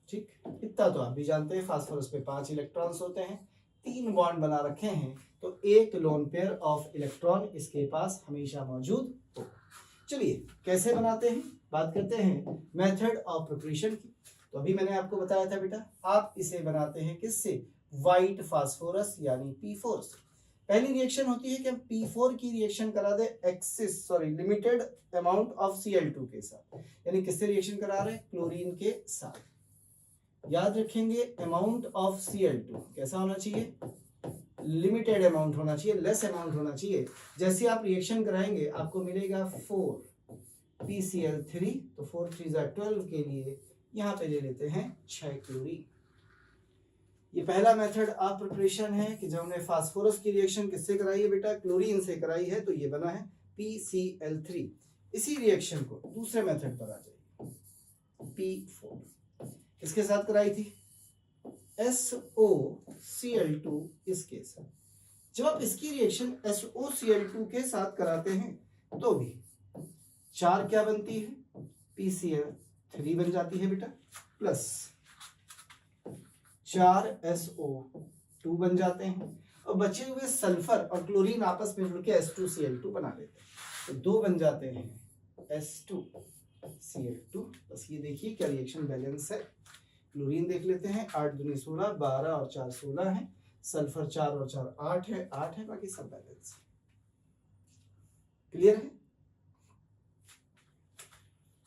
ठीक, इतना तो आप भी जानते हैं। फास्फोरस पे 5 इलेक्ट्रॉन्स होते हैं, 3 बॉन्ड बना रखे हैं, तो एक लोन पेयर ऑफ इलेक्ट्रॉन इसके पास हमेशा मौजूद होगा। चलिए कैसे बनाते हैं, बात करते हैं मेथड ऑफ प्रिपरेशन की। तो अभी मैंने आपको बताया था बेटा, आप इसे बनाते हैं किससे? व्हाइट फास्फोरस यानी P4 से। पहली रिएक्शन होती है कि हम P4 की रिएक्शन करा दे लिमिटेड अमाउंट ऑफ Cl2 के साथ। यानी किससे रिएक्शन करा रहे हैं? क्लोरीन के साथ। याद रखेंगे अमाउंट ऑफ Cl2 कैसा होना चाहिए, लिमिटेड अमाउंट होना चाहिए, लेस अमाउंट होना चाहिए। जैसे आप रिएक्शन कराएंगे आपको मिलेगा 4PCl3, तो 4 3 12 के लिए यहाँ पे ले लेते हैं 6 क्लोरीन। ये पहला मेथड ऑफ प्रिपरेशन है कि जब हमने फास्फोरस की रिएक्शन किससे कराई है बेटा, क्लोरीन से कराई है, तो ये बना है PCl3। इसी रिएक्शन को दूसरे मेथड पर आ जाइए, P4 किसके साथ कराई थी, SOCl2 इसके साथ। जब आप इसकी रिएक्शन SOCl2 के साथ कराते हैं तो भी 4 क्या बनती है, PCl3 बन जाती है बेटा, प्लस 4 SO2 बन जाते हैं, और बचे हुए सल्फर और क्लोरीन आपस में जुड़ के H2Cl2 बना लेते हैं, तो 2 बन जाते हैं H2Cl2। बस ये देखिए क्या रिएक्शन बैलेंस है। क्लोरीन देख लेते हैं, 8 दूनी 16, 12 और 4 16 है, सल्फर 4 और 4 8 है, 8 है, बाकी सब बैलेंस है। क्लियर है।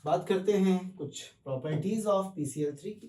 बात करते हैं कुछ प्रॉपर्टीज ऑफ PCl3 की।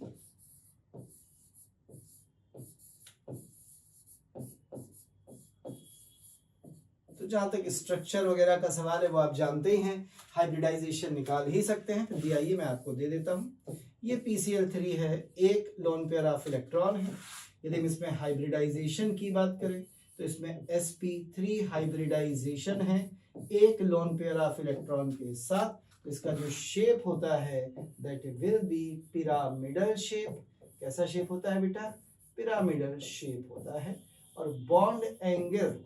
तो जहां तक स्ट्रक्चर वगैरह का सवाल है वो आप जानते ही हैं, हाइब्रिडाइजेशन निकाल ही सकते हैं, फिर भी आइए मैं आपको दे देता हूं। ये PCl3 है, एक लोन पेयर ऑफ इलेक्ट्रॉन है। यदि हम इसमें हाइब्रिडाइजेशन की बात करें तो इसमें sp3 हाइब्रिडाइजेशन है एक लोन पेयर ऑफ इलेक्ट्रॉन के साथ। तो इसका जो शेप होता है that will be pyramidal shape. कैसा शेप होता है बेटा, पिरामिडल शेप होता है। और बॉन्ड एंगल,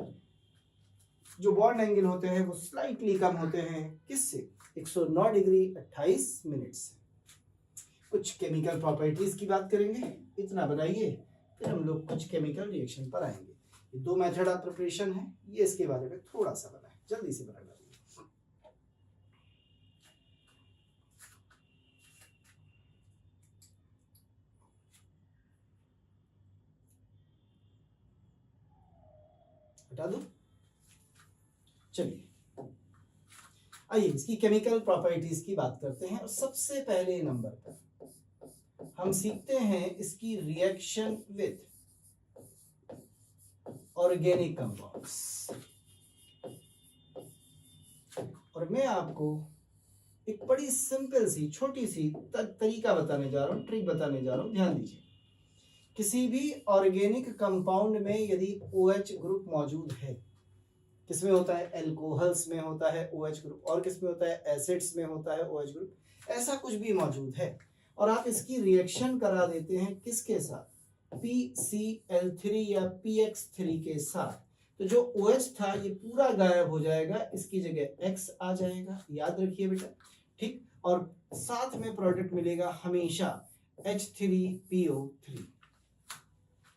जो बॉन्ड एंगल होते हैं वो स्लाइटली कम होते हैं, किससे, 109 डिग्री 28 मिनट से। कुछ केमिकल प्रॉपर्टीज की बात करेंगे, इतना बनाइए, फिर हम लोग कुछ केमिकल रिएक्शन पर आएंगे। ये 2 मेथड ऑफ प्रिपरेशन है, ये इसके बारे में थोड़ा सा बनाए, जल्दी से बना डालिए। हटा दो। चलिए आइए इसकी केमिकल प्रॉपर्टीज की बात करते हैं। और सबसे पहले नंबर पर हम सीखते हैं इसकी रिएक्शन विद ऑर्गेनिक कंपाउंड्स। और मैं आपको एक बड़ी सिंपल सी छोटी सी तरीका बताने जा रहा हूं, ट्रिक बताने जा रहा हूं, ध्यान दीजिए। किसी भी ऑर्गेनिक कंपाउंड में यदि OH ग्रुप मौजूद है, किसमें होता है, एल्कोहल्स में होता है OH ग्रुप, और किसमें होता है, एसिड्स में होता है OH ग्रुप, ऐसा कुछ भी मौजूद है, और आप इसकी रिएक्शन करा देते हैं किसके साथ, PCl3 या PX3 के साथ, तो जो OH था ये पूरा गायब हो जाएगा, इसकी जगह X आ जाएगा, याद रखिए बेटा, ठीक। और साथ में प्रोडक्ट मिलेगा हमेशा H3PO3।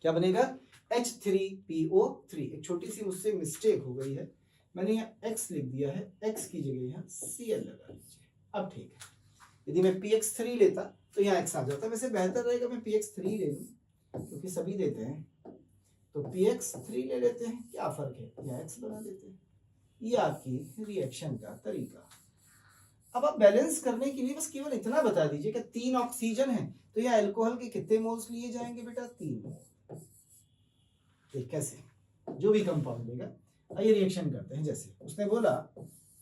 क्या बनेगा, H3PO3। एक छोटी सी मुझसे मिस्टेक हो गई है, मैंने यहाँ X लिख दिया है, X की जगह यहाँ Cl लगा लीजिए। अब ठीक है, यदि मैं PX3 लेता तो यहाँ X आ जाता। वैसे बेहतर रहेगा मैं PX3 ले लूँ, क्योंकि सभी देते हैं, तो PX3 ले लेते हैं, क्या फर्क है, यहाँ X बना देते हैं। ये आपकी रिएक्शन का तरीका। अब आप बैलेंस करने के लिए बस केवल इतना बता दीजिए कि 3 ऑक्सीजन है, तो यहाँ अल्कोहल के कितने मोल्स लिए जाएंगे बेटा, 3 मोल। कैसे, जो भी कंपाउंड देगा। आइए रिएक्शन करते हैं। जैसे उसने बोला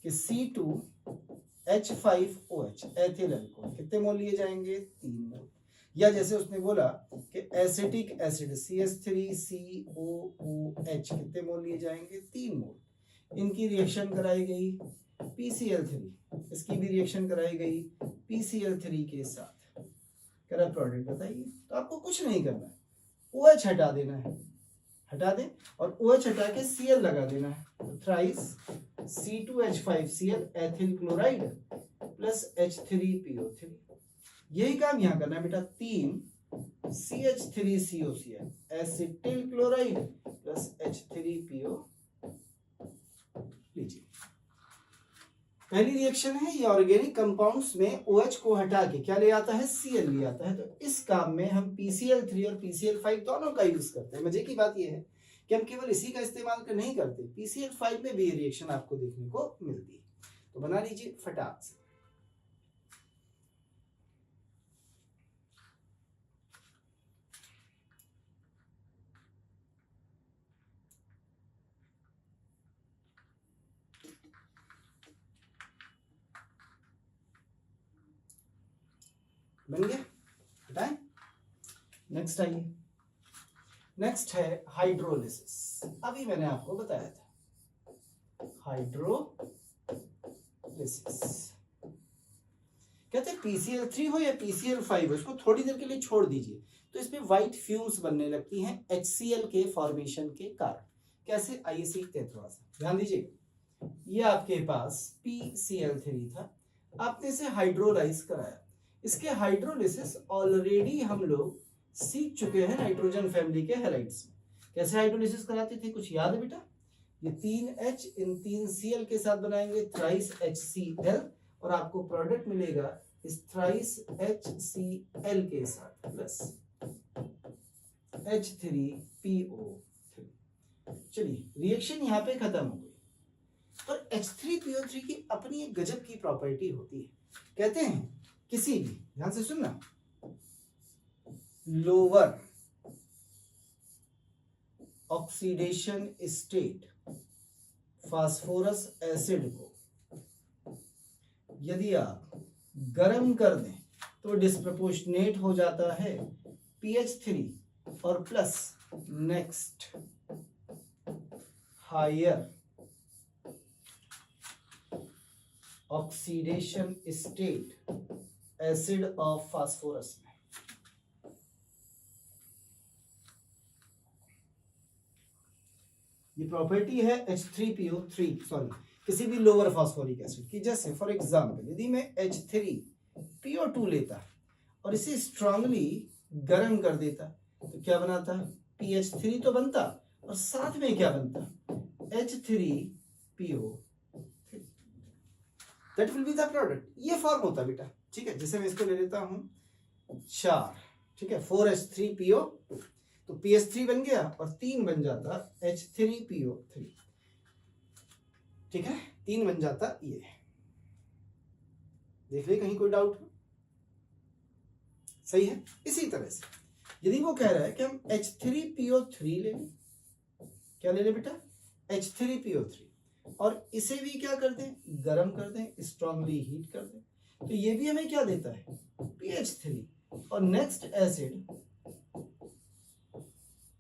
कि C2H5OH एथिल अल्कोहल, कितने मोल लिए जाएंगे, 3 मोल। या जैसे उसने बोला कि एसिटिक एसिड CH3COOH, कितने मोल लिए जाएंगे, 3 मोल। इनकी रिएक्शन कराई गई PCl3, इसकी भी रिएक्शन कराई गई PCl3 के साथ। करा प्रोडक्ट बताइए। तो आपको कुछ नहीं करना है, OH हटा देना है, हटा दें, और OH हटा के Cl लगा देना है। तो thrice C2H5Cl ethyl chloride plus H3PO3। यही काम यहाँ करना है बेटा। 3 CH3COCl acetyl chloride plus H3PO। लीजिए, पहली रिएक्शन है, ये ऑर्गेनिक कंपाउंड्स में OH को हटा के क्या ले आता है, Cl ले आता है। तो इस काम में हम PCl3 और PCl5 दोनों का यूज करते हैं। मजे की बात ये है कि हम केवल इसी का इस्तेमाल नहीं करते, PCl5 में भी रिएक्शन आपको देखने को मिलती है। तो बना लीजिए फटाक से। बन गया, बताएं। नेक्स्ट आइए, नेक्स्ट है हाइड्रोलिसिस। अभी मैंने आपको बताया था हाइड्रोलिसिस। कहते हैं PCl3 हो या PCl5 हो, इसको थोड़ी देर के लिए छोड़ दीजिए तो इसमें व्हाइट फ्यूम्स बनने लगती हैं HCl के फॉर्मेशन के कारण। कैसे, आइए सीखते हैं थोड़ा सा, ध्यान दीजिए। ये आपके पास PCl3 था, आपने इसे हाइड्रोलाइज कराया। इसके हाइड्रोलिसिस ऑलरेडी हम लोग सीख चुके हैं नाइट्रोजन फैमिली के हैलाइड्स में। कैसे हाइड्रोलिसिस कराते थे, कुछ याद है बेटा? ये 3H इन 3Cl के साथ बनाएंगे थ्राइस HCl और आपको प्रोडक्ट मिलेगा इस थ्राइस HCl के साथ प्लस H3PO3। चलिए रिएक्शन यहाँ पे खत्म हो गई। पर H3PO3 की अपनी एक गजब की प्रॉपर्टी होती है। कहते हैं किसी भी, ध्यान से सुनना, lower oxidation state phosphorus acid को यदि आप गर्म कर दें तो डिस्प्रपोर्शनेट हो जाता है pH3 और plus next higher oxidation state acid of phosphorus में। ये प्रॉपर्टी है H3PO3 सॉरी किसी भी लोअर फास्फोरिक एसिड की। जैसे फॉर एग्जांपल यदि मैं H3PO2 लेता और इसे स्ट्रांगली गर्म कर देता तो क्या बनाता? PH3 तो बनता और साथ में क्या बनता? H3PO3। That will be the product. ये फॉर्म होता बेटा, ठीक है। जैसे मैं इसको ले लेता हूं 4, ठीक है, 4H3PO तो PH3 बन गया और 3 बन जाता H3PO3, ठीक है, 3 बन जाता। ये देख ले कहीं कोई डाउट हो? सही है। इसी तरह से यदि वो कह रहा है कि हम H3PO3 ले लें, क्या ले लें बेटा? H3PO3 और इसे भी क्या कर दें? गर्म कर दें, स्ट्रांगली हीट कर दें, तो ये भी हमें क्या देता है? PH3 और नेक्स्ट एसिड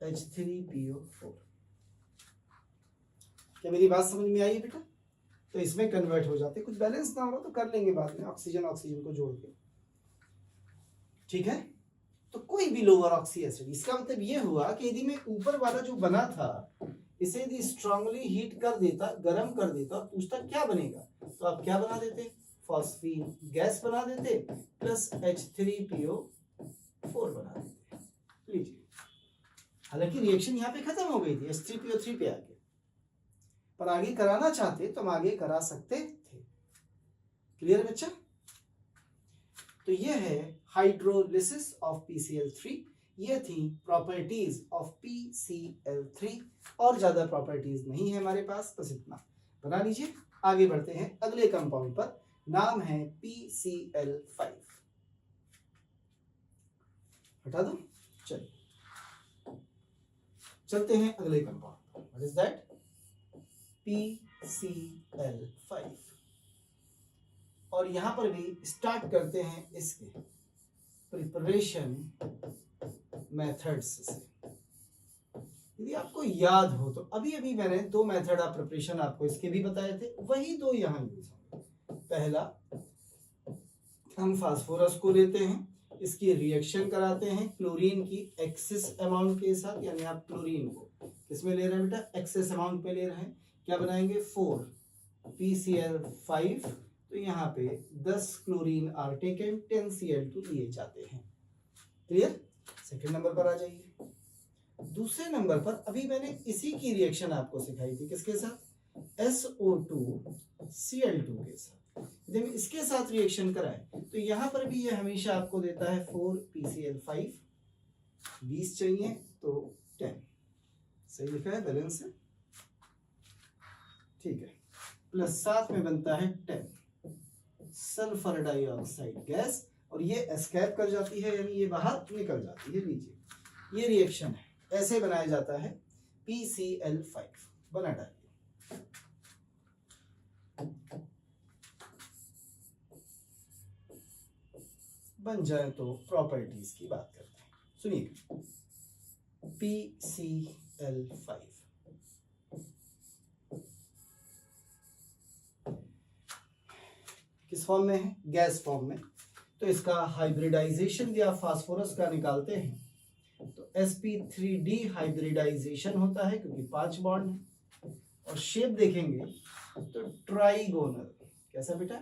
H3PO4। क्या मेरी बात समझ में आई बेटा? तो इसमें कन्वर्ट हो जाते, कुछ बैलेंस ना हो तो कर लेंगे बाद में ऑक्सीजन ऑक्सीजन को जोड़ के, ठीक है। तो कोई भी लोअर ऑक्सी एसिड, इसका मतलब ये हुआ कि यदि मैं ऊपर वाला जो बना था इसे यदि स्ट्रांगली हीट कर देता, गर्म कर देता और पूछता क्या बनेगा, तो आप क्या बना देते? फॉस्फीन गैस बना देते प्लस H3PO4 बना देते। लीजिए, हालांकि रिएक्शन यहाँ पे खत्म हो गई थी H3PO3 पे आके, पर आगे कराना चाहते तो हम आगे करा सकते थे। क्लियर है बच्चा? तो ये है हाइड्रोलिसिस ऑफ PCl3। ये थी प्रॉपर्टीज ऑफ PCl3, और ज्यादा प्रॉपर्टीज नहीं है हमारे पास, बस इतना बना लीजिए। आगे बढ़ते हैं अगले कंपाउंड पर, नाम है PCl5। हटा दो, चलिए चलते हैं अगले compound. What is that? PCl5। और यहां पर भी स्टार्ट करते हैं इसके प्रिपरेशन मेथड्स से। यदि आपको याद हो तो अभी अभी मैंने 2 मेथड ऑफ प्रिपरेशन आपको इसके भी बताए थे, वही 2 यहां यूज होंगे। पहला, हम फास्फोरस को लेते हैं, इसकी रिएक्शन कराते हैं क्लोरीन की एक्सेस अमाउंट के साथ, यानी आप क्लोरीन को किसमें ले रहे हैं बेटा? एक्सेस अमाउंट पे ले रहे हैं। क्या बनाएंगे? 4 PCl5, तो यहाँ पे 10 क्लोरीन आर टेकन, 10 Cl2 लिए जाते हैं। क्लियर? सेकंड नंबर पर आ जाइए। दूसरे नंबर पर अभी मैंने इसी की रिएक्शन आपको सिखाई थी, किसके साथ? SO2Cl2 के साथ। यदि हम इसके साथ रिएक्शन कराएं तो यहां पर भी ये हमेशा आपको देता है 4 PCl5, 20 चाहिए तो 10। सही लिखा है, बैलेंस है, ठीक है। प्लस साथ में बनता है 10 सल्फर डाइऑक्साइड गैस, और ये एस्केप कर जाती है, यानी ये बाहर निकल जाती है। लीजिए, ये रिएक्शन है, ऐसे बनाया जाता है PCl5। बना डालिए। बन जाए तो प्रॉपर्टीज की बात करते हैं। सुनिए, PCl5 किस फॉर्म में है? गैस फॉर्म में। तो इसका हाइब्रिडाइजेशन या फास्फोरस का निकालते हैं तो sp3d हाइब्रिडाइजेशन होता है क्योंकि 5 बॉन्ड है। और शेप देखेंगे तो ट्राइगोनल, कैसा बेटा?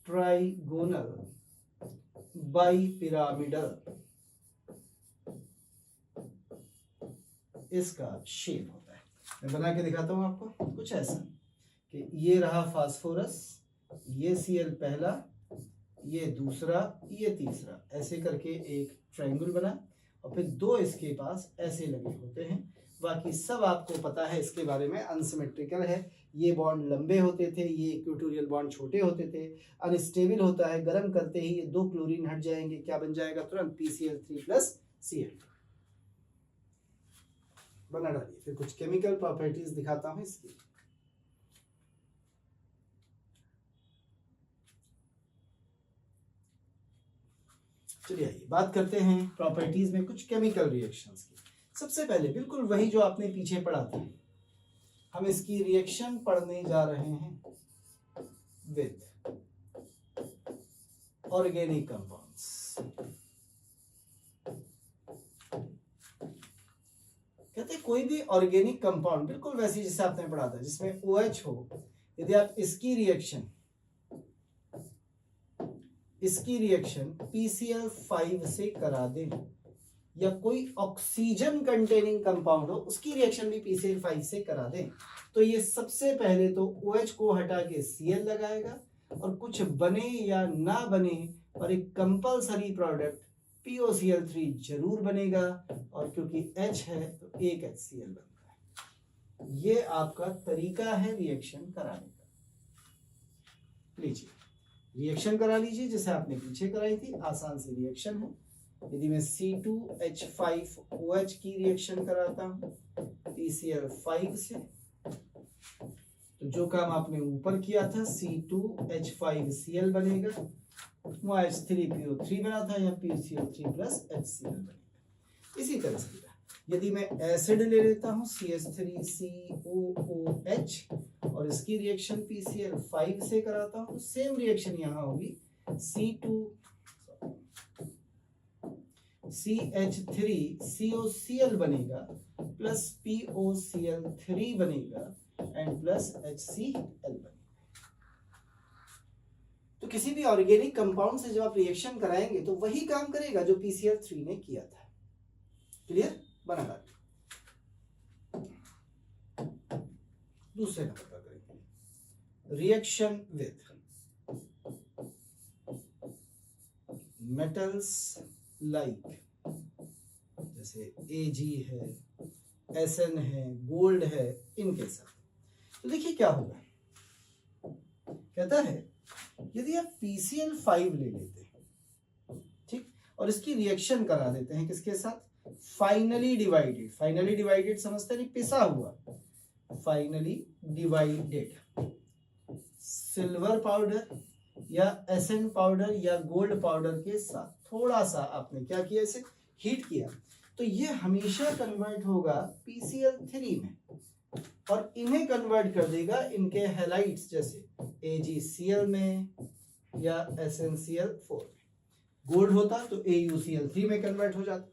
ट्राइगोनल बाइपिरामिडल इसका शेप होता है। मैं बना के दिखाता हूं आपको, कुछ ऐसा कि ये रहा फास्फोरस, ये Cl पहला, ये दूसरा, ये तीसरा, ऐसे करके एक ट्रायंगल बना और फिर दो इसके पास ऐसे लगे होते हैं। बाकी सब आपको पता है इसके बारे में, अनसिमेट्रिकल है। ये बॉन्ड लंबे होते थे, ये इक्वेटोरियल बॉन्ड छोटे होते थे। अनस्टेबल होता है, गर्म करते ही ये दो क्लोरीन हट जाएंगे, क्या बन जाएगा? तुरंत PCl3 प्लस Cl। बना डालिए। फिर कुछ केमिकल प्रॉपर्टीज दिखाता हूं इसकी। चलिए आइए बात करते हैं प्रॉपर्टीज में कुछ केमिकल रिएक्शंस की। सबसे पहले बिल्कुल वही जो आपने पीछे पढ़ा था, हम इसकी रिएक्शन पढ़ने जा रहे हैं विद ऑर्गेनिक कंपाउंड्स। कहते हैं कोई भी ऑर्गेनिक कंपाउंड बिल्कुल वैसी जैसे आपने पढ़ा था जिसमें OH हो, यदि आप इसकी रिएक्शन PCl5 से करा दें, या कोई ऑक्सीजन कंटेनिंग कंपाउंड हो उसकी रिएक्शन भी PCl5 से करा दें, तो ये सबसे पहले तो OH को हटा के Cl लगाएगा और कुछ बने या ना बने और एक कंपलसरी प्रोडक्ट POCl3 जरूर बनेगा, और क्योंकि H है तो एक HCl बनता है। ये आपका तरीका है रिएक्शन कराने का। लीजिए रिएक्शन करा लीजिए जैसे आपने पीछे कराई थी, आसान सी रिएक्शन है। यदि मैं C2H5OH की रिएक्शन कराता हूं PCl5 से, तो जो काम आपने ऊपर किया था C2H5Cl बनेगा, वहां H3PO3 बना था, या PCl3 प्लस HCl बनेगा। इसी तरह से यदि मैं एसिड ले लेता हूं CH3COOH और इसकी रिएक्शन PCl5 से कराता हूं, तो सेम रिएक्शन यहां होगी, CH3COCl बनेगा प्लस POCl3 बनेगा एंड प्लस HCl बनेगा। तो किसी भी ऑर्गेनिक कंपाउंड से जब आप रिएक्शन कराएंगे तो वही काम करेगा जो PCl3 ने किया था। क्लियर? बना डालिए। दूसरे नंबर पर करेंगे रिएक्शन विद मेटल्स लाइक, जैसे Ag है, Sn है, गोल्ड है, इनके साथ। तो देखिए क्या होगा, कहता है यदि आप PCl5 ले लेते हैं, ठीक, और इसकी रिएक्शन करा देते हैं किसके साथ? Finally divided. फाइनली डिवाइडेड समझते नहीं, पिसा हुआ, फाइनली डिवाइडेड सिल्वर पाउडर या एसएन पाउडर या गोल्ड पाउडर के साथ थोड़ा सा आपने क्या किया, इसे हीट किया, तो ये हमेशा कन्वर्ट होगा PCl3 में और इन्हें कन्वर्ट कर देगा इनके हैलाइड्स जैसे AgCl में या SnCl4 में। गोल्ड होता तो AuCl3 में कन्वर्ट हो जाता।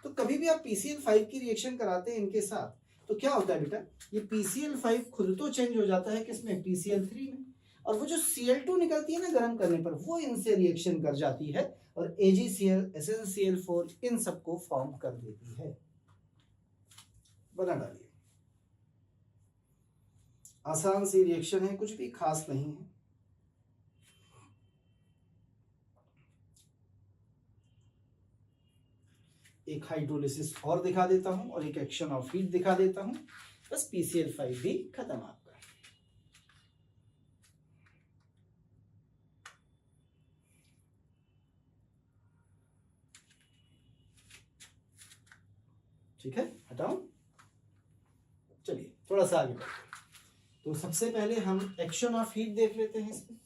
तो कभी भी आप PCl5 की रिएक्शन कराते हैं इनके साथ तो क्या होता है बेटा, ये PCl5 खुद तो चेंज हो जाता है किसमें? PCl3 में, और वो जो Cl2 निकलती है ना गर्म करने पर, वो इनसे रिएक्शन कर जाती है और AgCl SnCl4 इन सबको फॉर्म कर देती है। बना डालिए। आसान सी रिएक्शन है, कुछ भी खास नहीं है। एक हाइड्रोलिसिस और दिखा देता हूं और एक एक्शन ऑफ हीट दिखा देता हूं, बस PCl5 भी खत्म आपका। ठीक है, हटाऊं? चलिए थोड़ा सा आगे बढ़ते हैं। तो सबसे पहले हम एक्शन ऑफ हीट देख लेते हैं इसमें।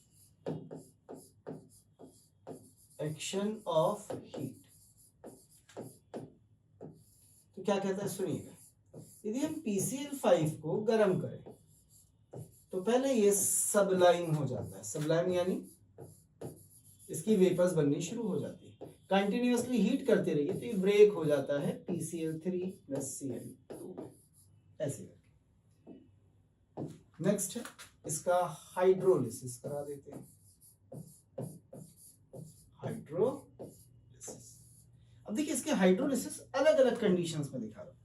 Action of heat. तो क्या कहता है सुनिएगा, यदि हम PCl5 को गर्म करें तो पहले ये सबलाइम हो जाता है। सबलाइम यानी इसकी वेपर्स बननी शुरू हो जाती है। कंटिन्यूअसली हीट करते रहिए तो ये ब्रेक हो जाता है PCl3 + Cl2 ऐसे करके। नेक्स्ट है इसका हाइड्रोलिसिस करा देते हैं। हाइड्रोलिसिस, अब देखिए इसके हाइड्रोलिसिस अलग अलग कंडीशंस में दिखा रहा हूं।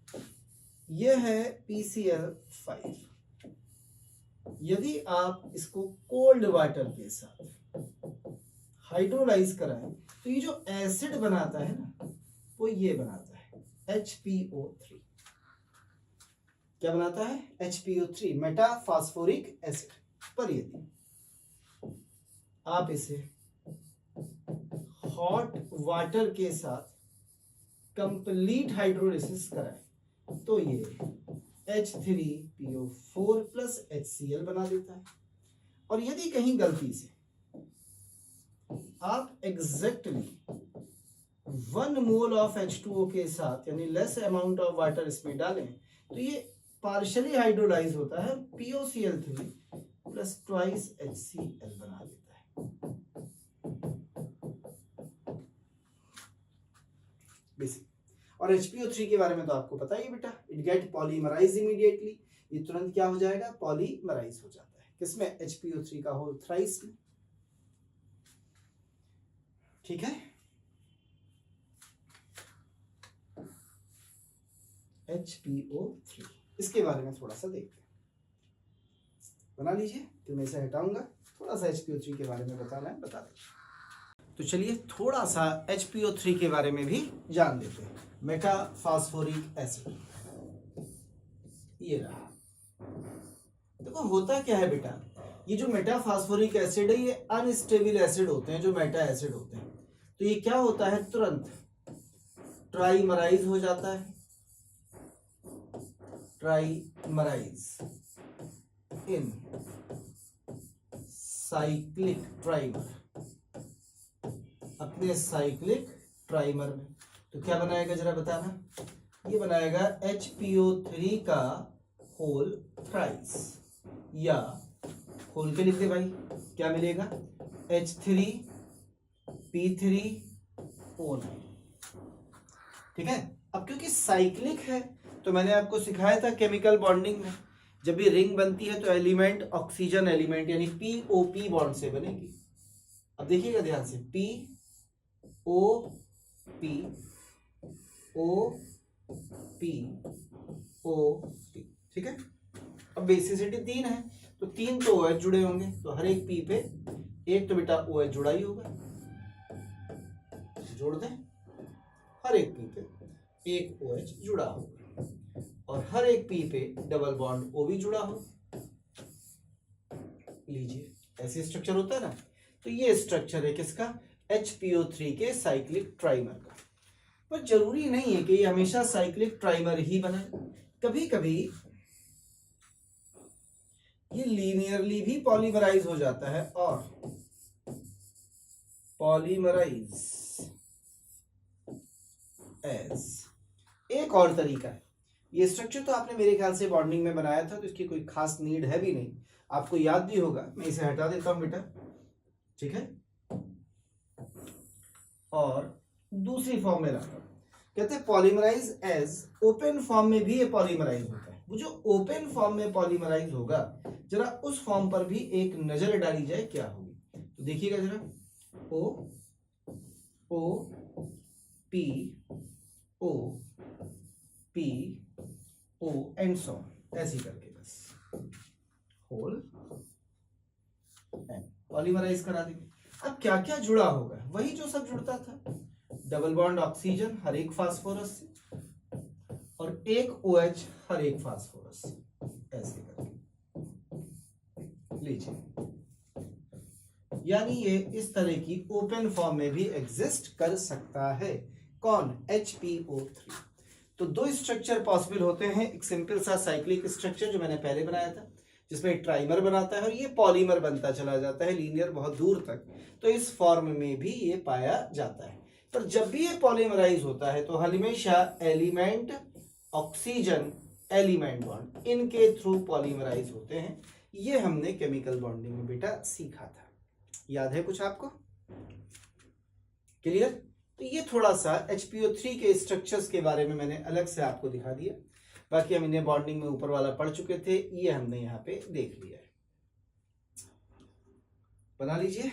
यह है PCl5। यदि आप इसको कोल्ड वाटर के साथ हाइड्रोलाइज कराएं तो ये जो एसिड बनाता है ना, वो ये बनाता है HPO3। क्या बनाता है? HPO3, Meta phosphoric acid. पर यदि आप इसे हॉट वाटर के साथ कंप्लीट हाइड्रोलिसिस कराएं तो ये H3PO4 + HCl बना देता है। और यदि कहीं गलती से आप एग्जैक्टली 1 मोल ऑफ H2O के साथ यानी लेस अमाउंट ऑफ वाटर इसमें डालें तो ये पार्शियली हाइड्रोलाइज होता है POCl3 + ट्वाइस HCl बना देता है। बेसिक। और HPO3 के बारे में तो आपको पता ही है बेटा, इट गेट पॉलीमराइज इमीडिएटली। ये तुरंत क्या हो जाएगा? पॉलीमराइज हो जाता है। किसमें? HPO3 का होल थ्राइस में। ठीक है, HPO3 इसके बारे में थोड़ा सा देखते हैं। बना लीजिए, तो मैं इसे हटाऊंगा, थोड़ा सा HPO3 के बारे में बताना है, बता दें। तो चलिए थोड़ा सा HPO3 के बारे में भी जान लेते हैं। मेटा फास्फोरिक एसिड, ये रहा। देखो होता क्या है बेटा, ये जो मेटा फास्फोरिक एसिड है ये अनस्टेबल एसिड होते हैं, जो मेटा एसिड होते हैं। तो ये क्या होता है? तुरंत ट्राइमराइज हो जाता है। ट्राइमराइज इन साइक्लिक ट्राइमर, अपने साइक्लिक ट्राइमर में। तो क्या बनाएगा जरा बताना? ये बनाएगा HPO3 का होल थ्राइस, या खोल के लिख दे भाई, क्या मिलेगा? H3P3O9। ठीक है। अब क्योंकि साइक्लिक है तो मैंने आपको सिखाया था केमिकल बॉन्डिंग में, जब भी रिंग बनती है तो एलिमेंट ऑक्सीजन एलिमेंट यानी POP बॉन्ड से बनेगी। अब देखिएगा ध्यान से, POP ठीक है। अब बेसिसिटी 3 है तो 3 तो OH जुड़े होंगे, तो हर एक P पे एक तो बेटा OH जुड़ा ही होगा, जोड़ दें। हर एक P पे एक OH जुड़ा होगा और हर एक P पे डबल बॉन्ड O भी जुड़ा हो। लीजिए ऐसे स्ट्रक्चर होता है ना, तो ये स्ट्रक्चर है किसका? HPO3 के साइक्लिक ट्राइमर का। पर जरूरी नहीं है कि ये हमेशा साइक्लिक ट्राइमर ही बने, कभी कभी ये लीनियरली भी पॉलीमराइज हो जाता है। और पॉलीमराइज एज एक और तरीका है। ये स्ट्रक्चर तो आपने मेरे ख्याल से बॉन्डिंग में बनाया था, तो इसकी कोई खास नीड है भी नहीं, आपको याद भी होगा। मैं इसे हटा देता हूं बेटा, ठीक है। और दूसरी फॉर्म में रखता हूं, कहते हैं पॉलीमराइज एज। ओपन फॉर्म में भी ये पॉलीमराइज होता है। वो जो ओपन फॉर्म में पॉलीमराइज होगा, जरा उस फॉर्म पर भी एक नजर डाली जाए क्या होगी। तो देखिएगा जरा, O एंड सो ऐसी करके बस होल एंड पॉलीमराइज करा देंगे। अब क्या क्या जुड़ा होगा? वही जो सब जुड़ता था, डबल बॉन्ड ऑक्सीजन हर एक फास्फोरस से और एक OH हर एक फास्फोरस से, ऐसे करके लीजिए। यानी ये इस तरह की ओपन फॉर्म में भी एग्जिस्ट कर सकता है। कौन? HPO3। तो दो स्ट्रक्चर पॉसिबल होते हैं, एक सिंपल सा साइक्लिक स्ट्रक्चर जो मैंने पहले बनाया था, जिसमें ट्राइमर बनाता है और ये पॉलीमर बनता चला जाता है लीनियर बहुत दूर तक। तो इस फॉर्म में भी ये पाया जाता है। पर जब भी ये पॉलीमराइज होता है तो हमेशा एलिमेंट ऑक्सीजन एलिमेंट बॉन्ड इनके थ्रू पॉलीमराइज होते हैं। ये हमने केमिकल बॉन्डिंग में बेटा सीखा था, याद है कुछ आपको? क्लियर? तो ये थोड़ा सा HPO3 के स्ट्रक्चर्स के बारे में मैंने अलग से आपको दिखा दिया। बाकी हम इन्हें बॉन्डिंग में ऊपर वाला पढ़ चुके थे, ये हमने यहाँ पे देख लिया है। बना लीजिए।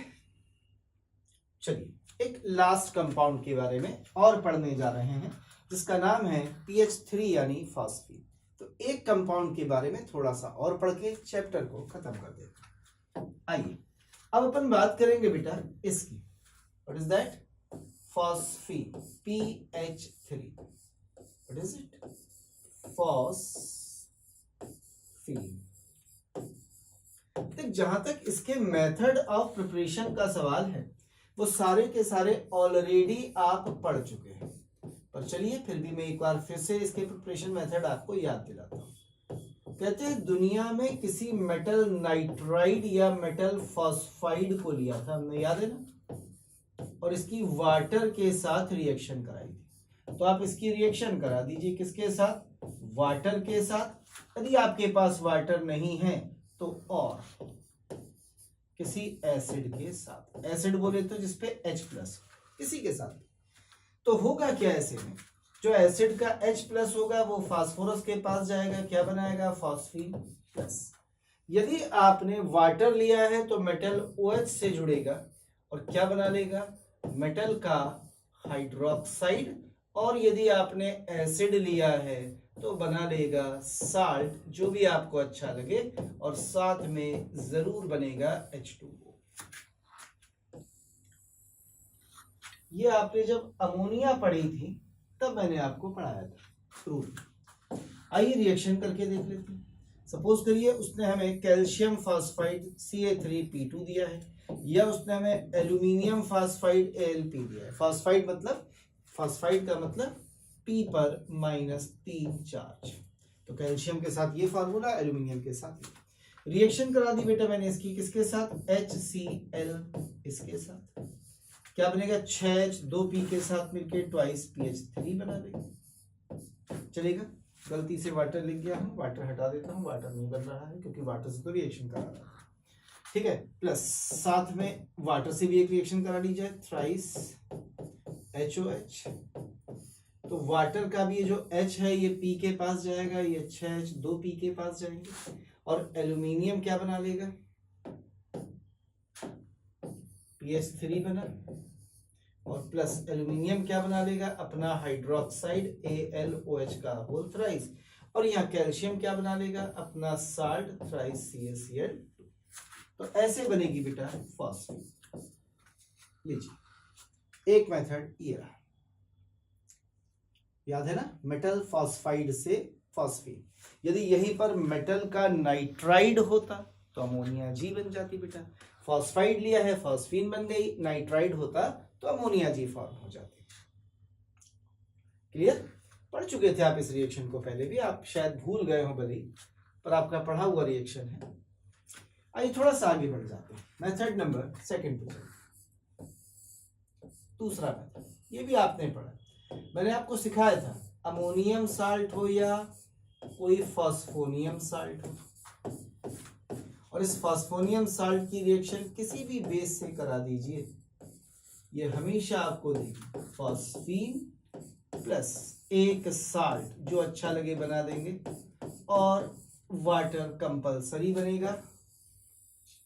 चलिए एक लास्ट कंपाउंड के बारे में और पढ़ने जा रहे हैं जिसका नाम है PH3 यानी फॉस्फीन। तो एक कंपाउंड के बारे में थोड़ा सा और पढ़ के चैप्टर को खत्म कर देते हैं। आइए अब अपन बात करेंगे बेटा इसकी। What is that? Phosphine, PH3। What is it? Phosphine. देख, जहां तक इसके मेथड ऑफ प्रिपरेशन का सवाल है वो सारे के सारे ऑलरेडी आप पढ़ चुके हैं, पर चलिए फिर भी मैं एक बार फिर से इसके प्रिपरेशन मेथड आपको याद दिलाता हूं। कहते हैं दुनिया में किसी मेटल नाइट्राइड या मेटल फॉस्फाइड को लिया था हमने, याद है ना, और इसकी वाटर के साथ रिएक्शन कराई थी। तो आप इसकी रिएक्शन करा दीजिए किसके साथ? वाटर के साथ। यदि आपके पास वाटर नहीं है तो और किसी एसिड के साथ, एसिड बोले तो जिसपे H+ इसी के साथ। तो होगा क्या ऐसे में? जो एसिड का H+ होगा वो फास्फोरस के पास जाएगा, क्या बनाएगा? Phosphine plus. यदि आपने वाटर लिया है तो मेटल OH से जुड़ेगा और क्या बना लेगा? मेटल का हाइड्रोक्साइड। और यदि आपने एसिड लिया है तो बना लेगा साल्ट, जो भी आपको अच्छा लगे, और साथ में जरूर बनेगा H2O। ये आपने जब अमोनिया पढ़ी थी तब मैंने आपको पढ़ाया था रूल। आइए रिएक्शन करके देख लेते हैं। सपोज करिए उसने हमें कैल्शियम फास्फाइड Ca3P2 दिया है, या उसने हमें एल्यूमिनियम फास्फाइड Al3 दिया है। फास्फाइड मतलब, फास्फाइड का मतलब P पर -3 चार्ज। तो कैल्शियम के साथ ये फार्मूला, एल्यूमिनियम के साथ ये। रिएक्शन करा दी बेटा मैंने इसकी किसके साथ? HCl इसके साथ। क्या बनेगा? 6H 2P के साथ मिलके ट्वाइस PH3 बना देगा। चलेगा? गलती से वाटर लिख गया हूं, वाटर हटा देता हूं। वाटर नहीं बन रहा है क्योंकि वाटर से तो रिएक्शन करा रहा है, ठीक है। प्लस साथ में वाटर से भी एक रिएक्शन करा ली जाए, थ्राइस HOH। तो वाटर का भी ये जो H है ये P के पास जाएगा, ये 6H 2P के पास जाएंगे, और एल्यूमिनियम क्या बना लेगा? PH3 बना, और प्लस एल्यूमिनियम क्या बना लेगा? अपना हाइड्रोक्साइड AlOH का होल थ्राइस, और यहाँ कैल्शियम क्या बना लेगा? अपना साल्ट थ्राइस CaCl। तो ऐसे बनेगी बेटा फॉस्फीन। लीजिए एक मेथड ये रहा, याद है ना, मेटल फॉस्फाइड से फॉस्फीन। यदि यहीं पर मेटल का नाइट्राइड होता तो अमोनिया G बन जाती बेटा। फॉस्फाइड लिया है, फॉस्फीन बन गई, नाइट्राइड होता तो अमोनिया G फॉर्म हो जाती। क्लियर? पढ़ चुके थे आप इस रिएक्शन को पहले भी, आप शायद भूल गए हो भले, पर आपका पढ़ा हुआ रिएक्शन है। आइए थोड़ा सा आगे बढ़ जाते हैं। मेथड नंबर सेकंड पे चलिए। दूसरा मेथड, ये भी आपने पढ़ा, मैंने आपको सिखाया था। अमोनियम साल्ट हो या कोई फॉस्फोनियम साल्ट हो, और इस फॉस्फोनियम साल्ट की रिएक्शन किसी भी बेस से करा दीजिए, ये हमेशा आपको देगी फॉस्फीन प्लस एक साल्ट जो अच्छा लगे बना देंगे, और वाटर कंपलसरी बनेगा।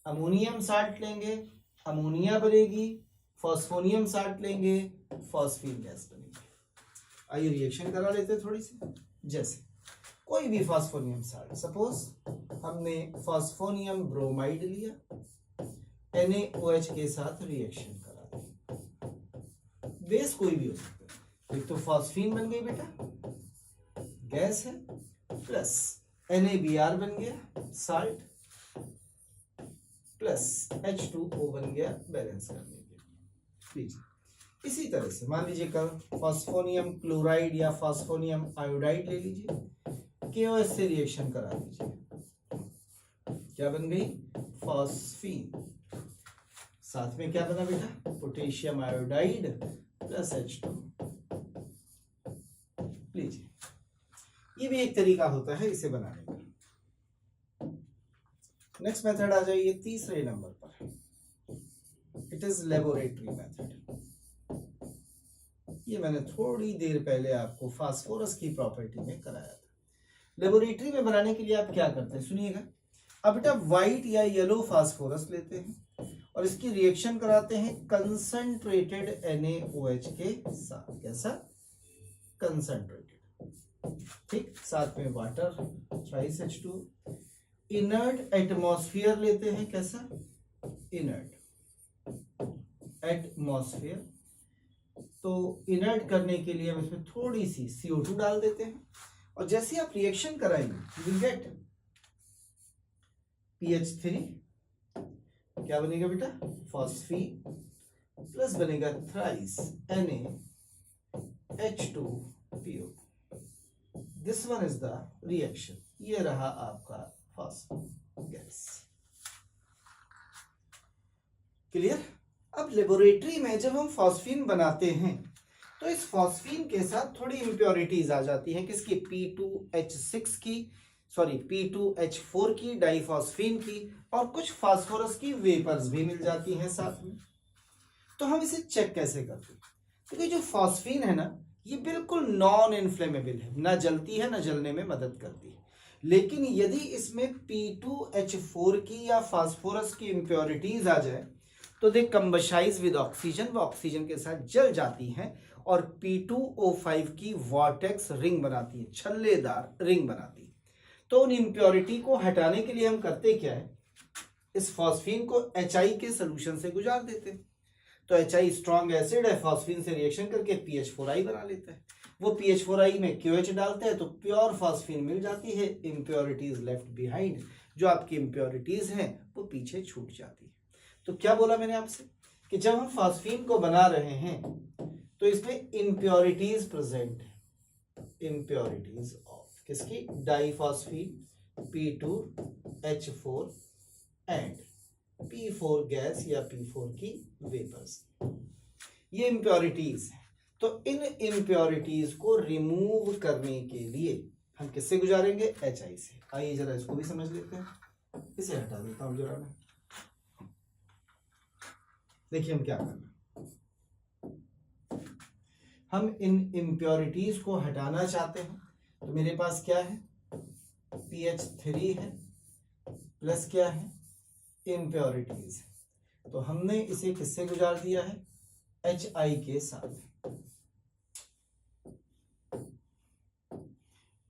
अमोनियम साल्ट लेंगे, अमोनिया बनेगी, फॉस्फोनियम साल्ट लेंगे, फॉस्फीन गैस बनेगी। आइए रिएक्शन करा लेते थोड़ी सी। जैसे कोई भी फॉस्फोनियम साल्ट, सपोज हमने फॉस्फोनियम ब्रोमाइड लिया, NaOH के साथ रिएक्शन करा दी, बेस कोई भी हो सकता है। एक तो फॉस्फीन बन गई बेटा, गैस है, प्लस NaBr बन गया साल्ट, प्लस H2O बन गया बैलेंस करने के लिए। इसी तरह से मान लीजिए कल फॉस्फोनियम क्लोराइड या फॉस्फोनियम आयोडाइड ले लीजिए, KOH से रिएक्शन करा दीजिए, क्या बन गई? फॉस्फीन। साथ में क्या बना बेटा? Potassium iodide plus H2। लीजिए, ये भी एक तरीका होता है इसे बनाने का। नेक्स्ट मेथड आ जाइए तीसरे नंबर पर। It is laboratory method. ये मैंने थोड़ी देर पहले आपको फास्फोरस की प्रॉपर्टी में कराया था। लेबोरेटरी में बनाने के लिए आप क्या करते हैं, सुनिएगा। अब बेटा व्हाइट या येलो फास्फोरस लेते हैं और इसकी रिएक्शन कराते हैं कंसंट्रेटेड NaOH के साथ। कैसा? कंसंट्रेटेड। ठीक, साथ में water thrice H2। Inert atmosphere लेते हैं। कैसा? Inert atmosphere. तो इनर्ट करने के लिए हम इसमें थोड़ी सी CO2 डाल देते हैं और जैसे आप रिएक्शन कराएंगे यू विल गेट PH3। क्या बनेगा बेटा? फॉस्फीन प्लस बनेगा thrice NaH2PO। This one is the reaction. ये रहा आपका फॉस्फोर गैस। क्लियर? अब लेबोरेटरी में जब हम फॉस्फीन बनाते हैं तो इस फॉस्फीन के साथ थोड़ी इंप्योरिटीज आ जाती हैं। किसकी? P2H6 की, सॉरी P2H4 की, डाइफॉस्फीन की, और कुछ फास्फोरस की वेपर्स भी मिल जाती हैं साथ में। तो हम इसे चेक कैसे करते हैं? क्योंकि जो फॉस्फीन है ना, ये बिल्कुल नॉन इन्फ्लेमेबल है, ना जलती है ना जलने में मदद करती है। लेकिन यदि इसमें P2H4 की या फास्फोरस की इंप्योरिटीज आ जाए तो दे कंबशाइज विद ऑक्सीजन, वो ऑक्सीजन के साथ जल जाती हैं और P2O5 की वॉर्टेक्स रिंग बनाती है, छल्लेदार रिंग बनाती है। तो उन इंप्योरिटी को हटाने के लिए हम करते क्या है? इस फॉस्फीन को HI के सोल्यूशन से गुजार देते हैं। तो HI स्ट्रॉन्ग एसिड है, फॉस्फीन से रिएक्शन करके PH4I बना लेता है। वो PH4I में QH डालता है तो प्योर फॉस्फीन मिल जाती है। इंप्योरिटीज लेफ्ट बिहाइंड, जो आपकी इंप्योरिटीज हैं वो पीछे छूट जाती है। तो क्या बोला मैंने आपसे कि जब हम फॉस्फीन को बना रहे हैं तो इसमें इंप्योरिटीज प्रेजेंट है। इंप्योरिटीज ऑफ किसकी? डाइफॉस्फीन, P2H4 एंड P4 गैस या P4 की वेपर्स। ये इंप्योरिटीज है। तो इन इंप्योरिटीज को रिमूव करने के लिए हम किससे गुजारेंगे? HI से। आइए जरा इसको भी समझ लेते हैं। इसे हटा देता हूं जरा मैं। देखिए हम क्या करना, हम इन इंप्योरिटीज को हटाना चाहते हैं। तो मेरे पास क्या है? PH3 है प्लस क्या है? इंप्योरिटीज है। तो हमने इसे किससे गुजार दिया है? HI के साथ।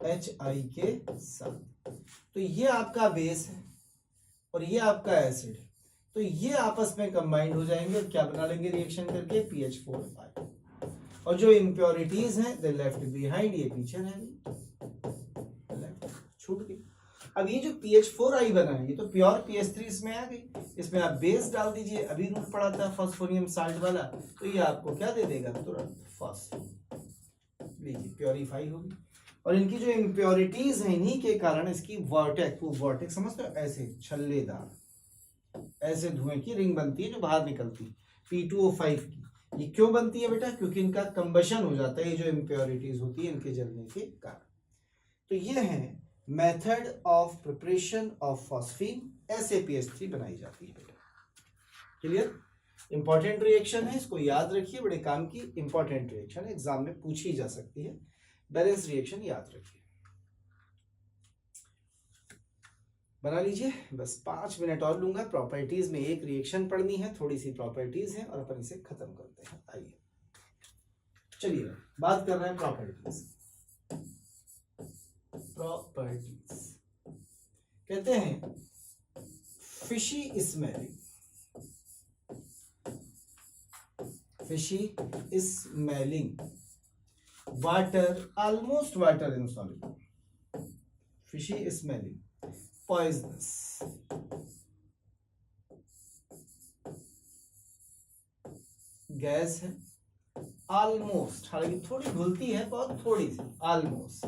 HI के साथ। तो ये आपका बेस है और ये आपका एसिड है। तो ये आपस में कंबाइंड हो जाएंगे और क्या बना लेंगे रिएक्शन करके? PH4I। और जो इंप्योरिटीज हैं दे लेफ्ट बिहाइंड, ये पीछे रह गई, लेफ्ट छूट गई। अब ये जो PH4I बना है ये तो प्योर PH3 इसमें आ गई। इसमें आप बेस डाल दीजिए, अभी रूल पड़ा था फॉस्फोनियम साल्ट वाला, तो ये आपको क्या दे देगा? तुरंत फॉस्फोन। लीजिए प्योरीफाई होगी। और इनकी जो इंप्योरिटीज हैं इन्हीं के कारण इसकी वॉर्टेक्स, वो वॉर्टेक्स समझते हो? ऐसे छल्लेदार, ऐसे धुएं की रिंग बनती है जो बाहर निकलती है P2O5 की। ये क्यों बनती है बेटा? क्योंकि इनका कंबशन हो जाता है, ये जो इंप्योरिटीज होती है इनके जलने के कारण। तो ये है method of preparation of phosphine. ऐसे PH3 बनाई जाती है बेटा। क्लियर? इंपॉर्टेंट रिएक्शन है, इसको याद रखिए, बड़े काम की इंपॉर्टेंट रिएक्शन है, एग्जाम में पूछी जा सकती है। बैलेंस रिएक्शन याद रखिए, बना लीजिए। बस 5 मिनट और लूंगा। प्रॉपर्टीज में एक रिएक्शन पढ़नी है, थोड़ी सी प्रॉपर्टीज है और अपन इसे खत्म करते हैं। आइए चलिए बात कर रहे हैं प्रॉपर्टीज। प्रॉपर्टीज कहते हैं fishy smelling, fishy smelling water, almost water insoluble, fishy smelling, poisonous, gas है, ऑलमोस्ट, हालांकि थोड़ी घुलती है, बहुत थोड़ी सी, almost,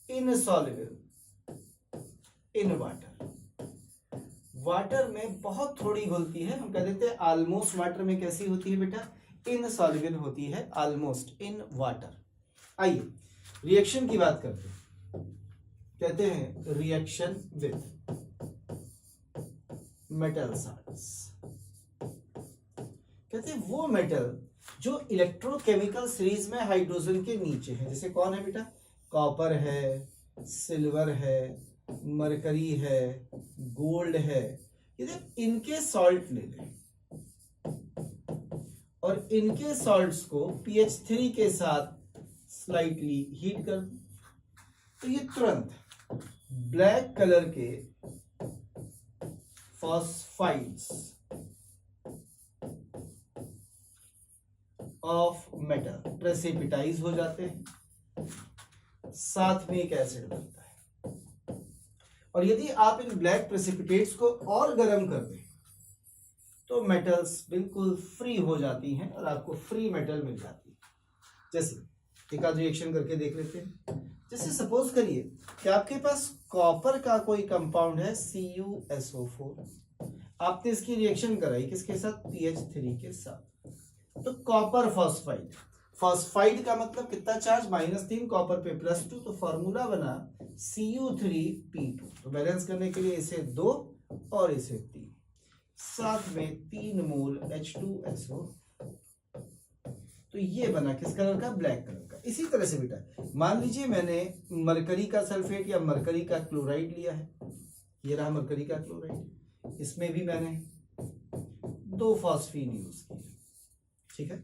insoluble in water, water में बहुत थोड़ी घुलती है, हम कह देते हैं ऑलमोस्ट वाटर में कैसी होती है बेटा, इनसॉल्युबल होती है, ऑलमोस्ट इन वाटर। आइए रिएक्शन की बात करते हैं, कहते हैं रिएक्शन विद मेटल साल्ट्स। कहते हैं वो मेटल जो इलेक्ट्रोकेमिकल सीरीज में हाइड्रोजन के नीचे है, जैसे कौन है बेटा, कॉपर है, सिल्वर है, मरकरी है, गोल्ड है, यदि इनके सॉल्ट ले लें और इनके सॉल्ट्स को pH3 के साथ स्लाइटली हीट कर दें, तो ये तुरंत ब्लैक कलर के फॉस्फाइड्स ऑफ मेटल प्रेसिपिटाइज हो जाते हैं, साथ में एक एसिड बनता है। और यदि आप इन ब्लैक प्रेसिपिटेट्स को और गर्म कर दें तो मेटल्स बिल्कुल फ्री हो जाती हैं और आपको फ्री मेटल मिल जाती है। जैसे एक आध रिएक्शन करके देख लेते हैं। जैसे सपोज करिए कि आपके पास कॉपर का कोई कंपाउंड है CuSO4, आपने इसकी रिएक्शन कराई किसके साथ, PH3 के साथ, तो कॉपर फॉस्फाइड, फॉस्फाइड का मतलब कितना चार्ज, -3, कॉपर पे +2, तो फॉर्मूला बना Cu3P2। तो बैलेंस करने के लिए इसे 2 और इसे 3, साथ में 3 मोल H2SO, तो ये बना किस कलर का, ब्लैक कलर का। इसी तरह से बेटा मान लीजिए मैंने मरकरी का सल्फेट या मरकरी का क्लोराइड लिया है, ये रहा मरकरी का क्लोराइड, इसमें भी मैंने 2 फॉस्फीन यूज किए, ठीक है।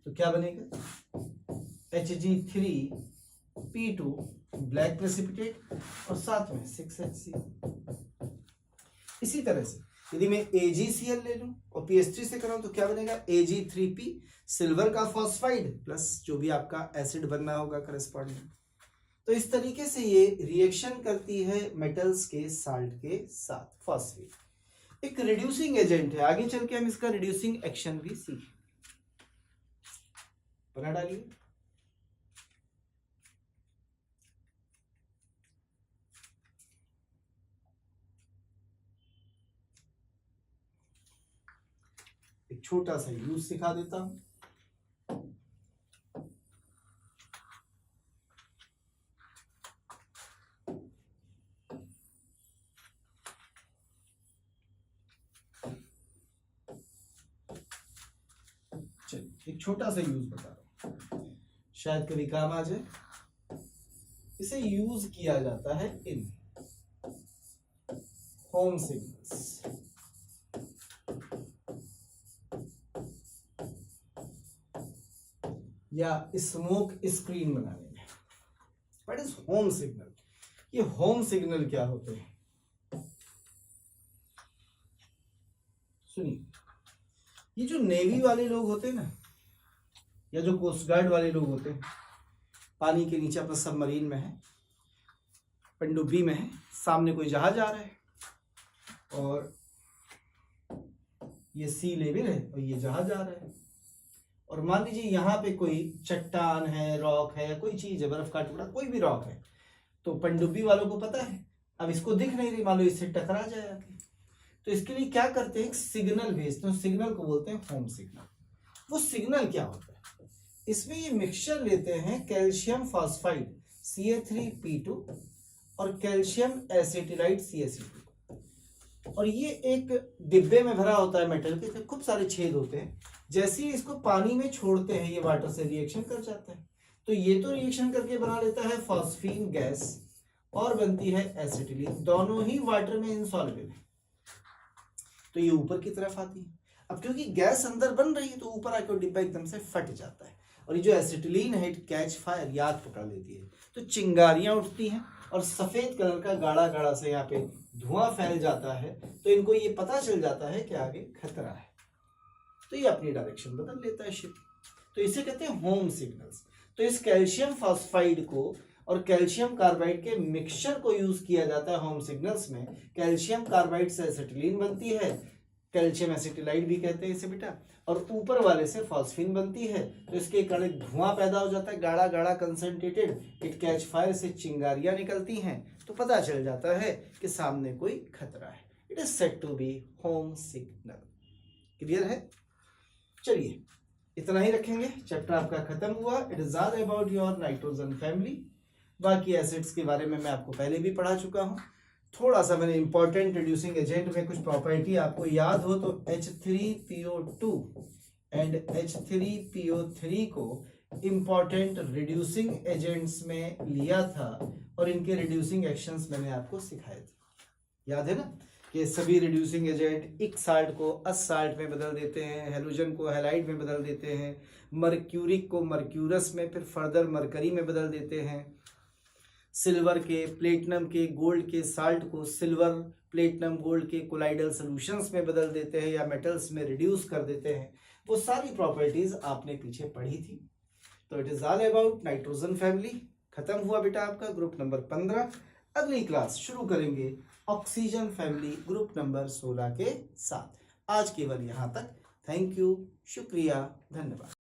तो क्या बनेगा, Hg3P2 ब्लैक प्रेसिपिटेट और साथ में 6HCl। इसी तरह से यदि मैं AgCl ले लूं और PH3 से कराऊं तो क्या बनेगा, Ag3P सिल्वर का फॉस्फाइड प्लस जो भी आपका एसिड बनना होगा करस्पॉन्डिंग। तो इस तरीके से ये रिएक्शन करती है मेटल्स के साल्ट के साथ। फॉस्फेट एक रिड्यूसिंग एजेंट है, आगे चल के हम इसका रिड्यूसिंग एक्शन भी सीखें। बना डालिए, एक छोटा सा यूज सिखा देता हूं। एक छोटा सा यूज बता रहा हूं, शायद कभी काम आ जाए। इसे यूज किया जाता है इन होम सिग्नल्स, या स्मोक स्क्रीन बनाने में। व्हाट इज होम सिग्नल, ये होम सिग्नल क्या होते हैं, सुनिए। ये जो नेवी वाले लोग होते हैं ना, या जो कोस्ट गार्ड वाले लोग होते हैं, पानी के नीचे अपना सबमरीन में है, पनडुब्बी में है, सामने कोई जहाज आ रहा है और ये सी लेवल है और ये जहाज आ रहा है, और मान लीजिए यहाँ पे कोई चट्टान है, रॉक है, कोई चीज है, बर्फ का टुकड़ा, कोई भी रॉक है, तो पनडुब्बी वालों को पता है अब इसको दिख नहीं रही, मान लो इससे टकरा जाए आके, तो इसके लिए क्या करते हैं, सिग्नल भेजते हैं, सिग्नल को बोलते हैं होम सिग्नल। वो सिग्नल क्या होता है, इसमें ये मिक्सचर लेते हैं कैल्शियम फॉस्फाइड Ca3P2 और कैल्शियम एसिटिलाइट CaC2, और ये एक डिब्बे में भरा होता है मेटल के, तो खूब सारे छेद होते हैं। जैसे ही इसको पानी में छोड़ते हैं ये वाटर से रिएक्शन कर जाता है, तो ये तो रिएक्शन करके बना लेता है फॉस्फीन गैस और बनती है एसिटिलीन, दोनों ही वाटर में इनसॉल्युबल है, तो ये ऊपर की तरफ आती है। अब क्योंकि गैस अंदर बन रही है तो ऊपर आकर डिब्बा एकदम से फट जाता है, और ये जो एसिटिलीन है इट कैच फायर, याद पकड़ लेती है, तो चिंगारियां उठती हैं और सफेद कलर का गाढ़ा गाढ़ा से यहाँ पे धुआं फैल जाता है, तो इनको ये पता चल जाता है कि आगे खतरा है, तो ये अपनी डायरेक्शन बदल लेता है शिप। तो इसे कहते हैं होम सिग्नल्स। तो इस कैल्शियम फॉस्फाइड को और कैल्शियम कार्बाइड के मिक्सचर को यूज किया जाता है होम सिग्नल्स में। कैल्शियम कार्बाइड से एसिटिलीन बनती है, कैल्शियम एसिटिलाइड भी कहते हैं इसे बेटा, और ऊपर वाले से फॉस्फीन बनती है, तो इसके कारण एक धुआं पैदा हो जाता है, गाढ़ा गाढ़ा कंसंट्रेटेड, इट कैच फायर, से चिंगारियां निकलती हैं, तो पता चल जाता है कि सामने कोई खतरा है। It is said to be home signal. Clear है? चलिए इतना ही रखेंगे, चैप्टर आपका खत्म हुआ। It is all about your nitrogen family. बाकी एसिड्स के बारे में मैं आपको पहले भी पढ़ा चुका हूँ। थोड़ा सा मैंने इंपॉर्टेंट रिड्यूसिंग एजेंट में कुछ प्रॉपर्टी आपको याद हो तो H3PO2 एंड H3PO3 को इंपॉर्टेंट रिड्यूसिंग एजेंट्स में लिया था और इनके रिड्यूसिंग एक्शंस मैंने आपको सिखाए थे। याद है ना कि सभी रिड्यूसिंग एजेंट एक साल्ट को असाल्ट में बदल देते हैं, हेलोजन को हैलाइड में बदल देते हैं, मर्क्यूरिक को मर्क्यूरस में, फिर फर्दर मरकरी में बदल देते हैं, सिल्वर के, प्लेटिनम के, गोल्ड के साल्ट को सिल्वर, प्लेटिनम, गोल्ड के कोलाइडल सॉल्यूशंस में बदल देते हैं या मेटल्स में रिड्यूस कर देते हैं। वो सारी प्रॉपर्टीज आपने पीछे पढ़ी थी। तो it is all about nitrogen family. खत्म हुआ बेटा आपका ग्रुप नंबर 15। अगली क्लास शुरू करेंगे ऑक्सीजन फैमिली ग्रुप नंबर 16 के साथ। आज केवल यहाँ तक। थैंक यू, शुक्रिया, धन्यवाद।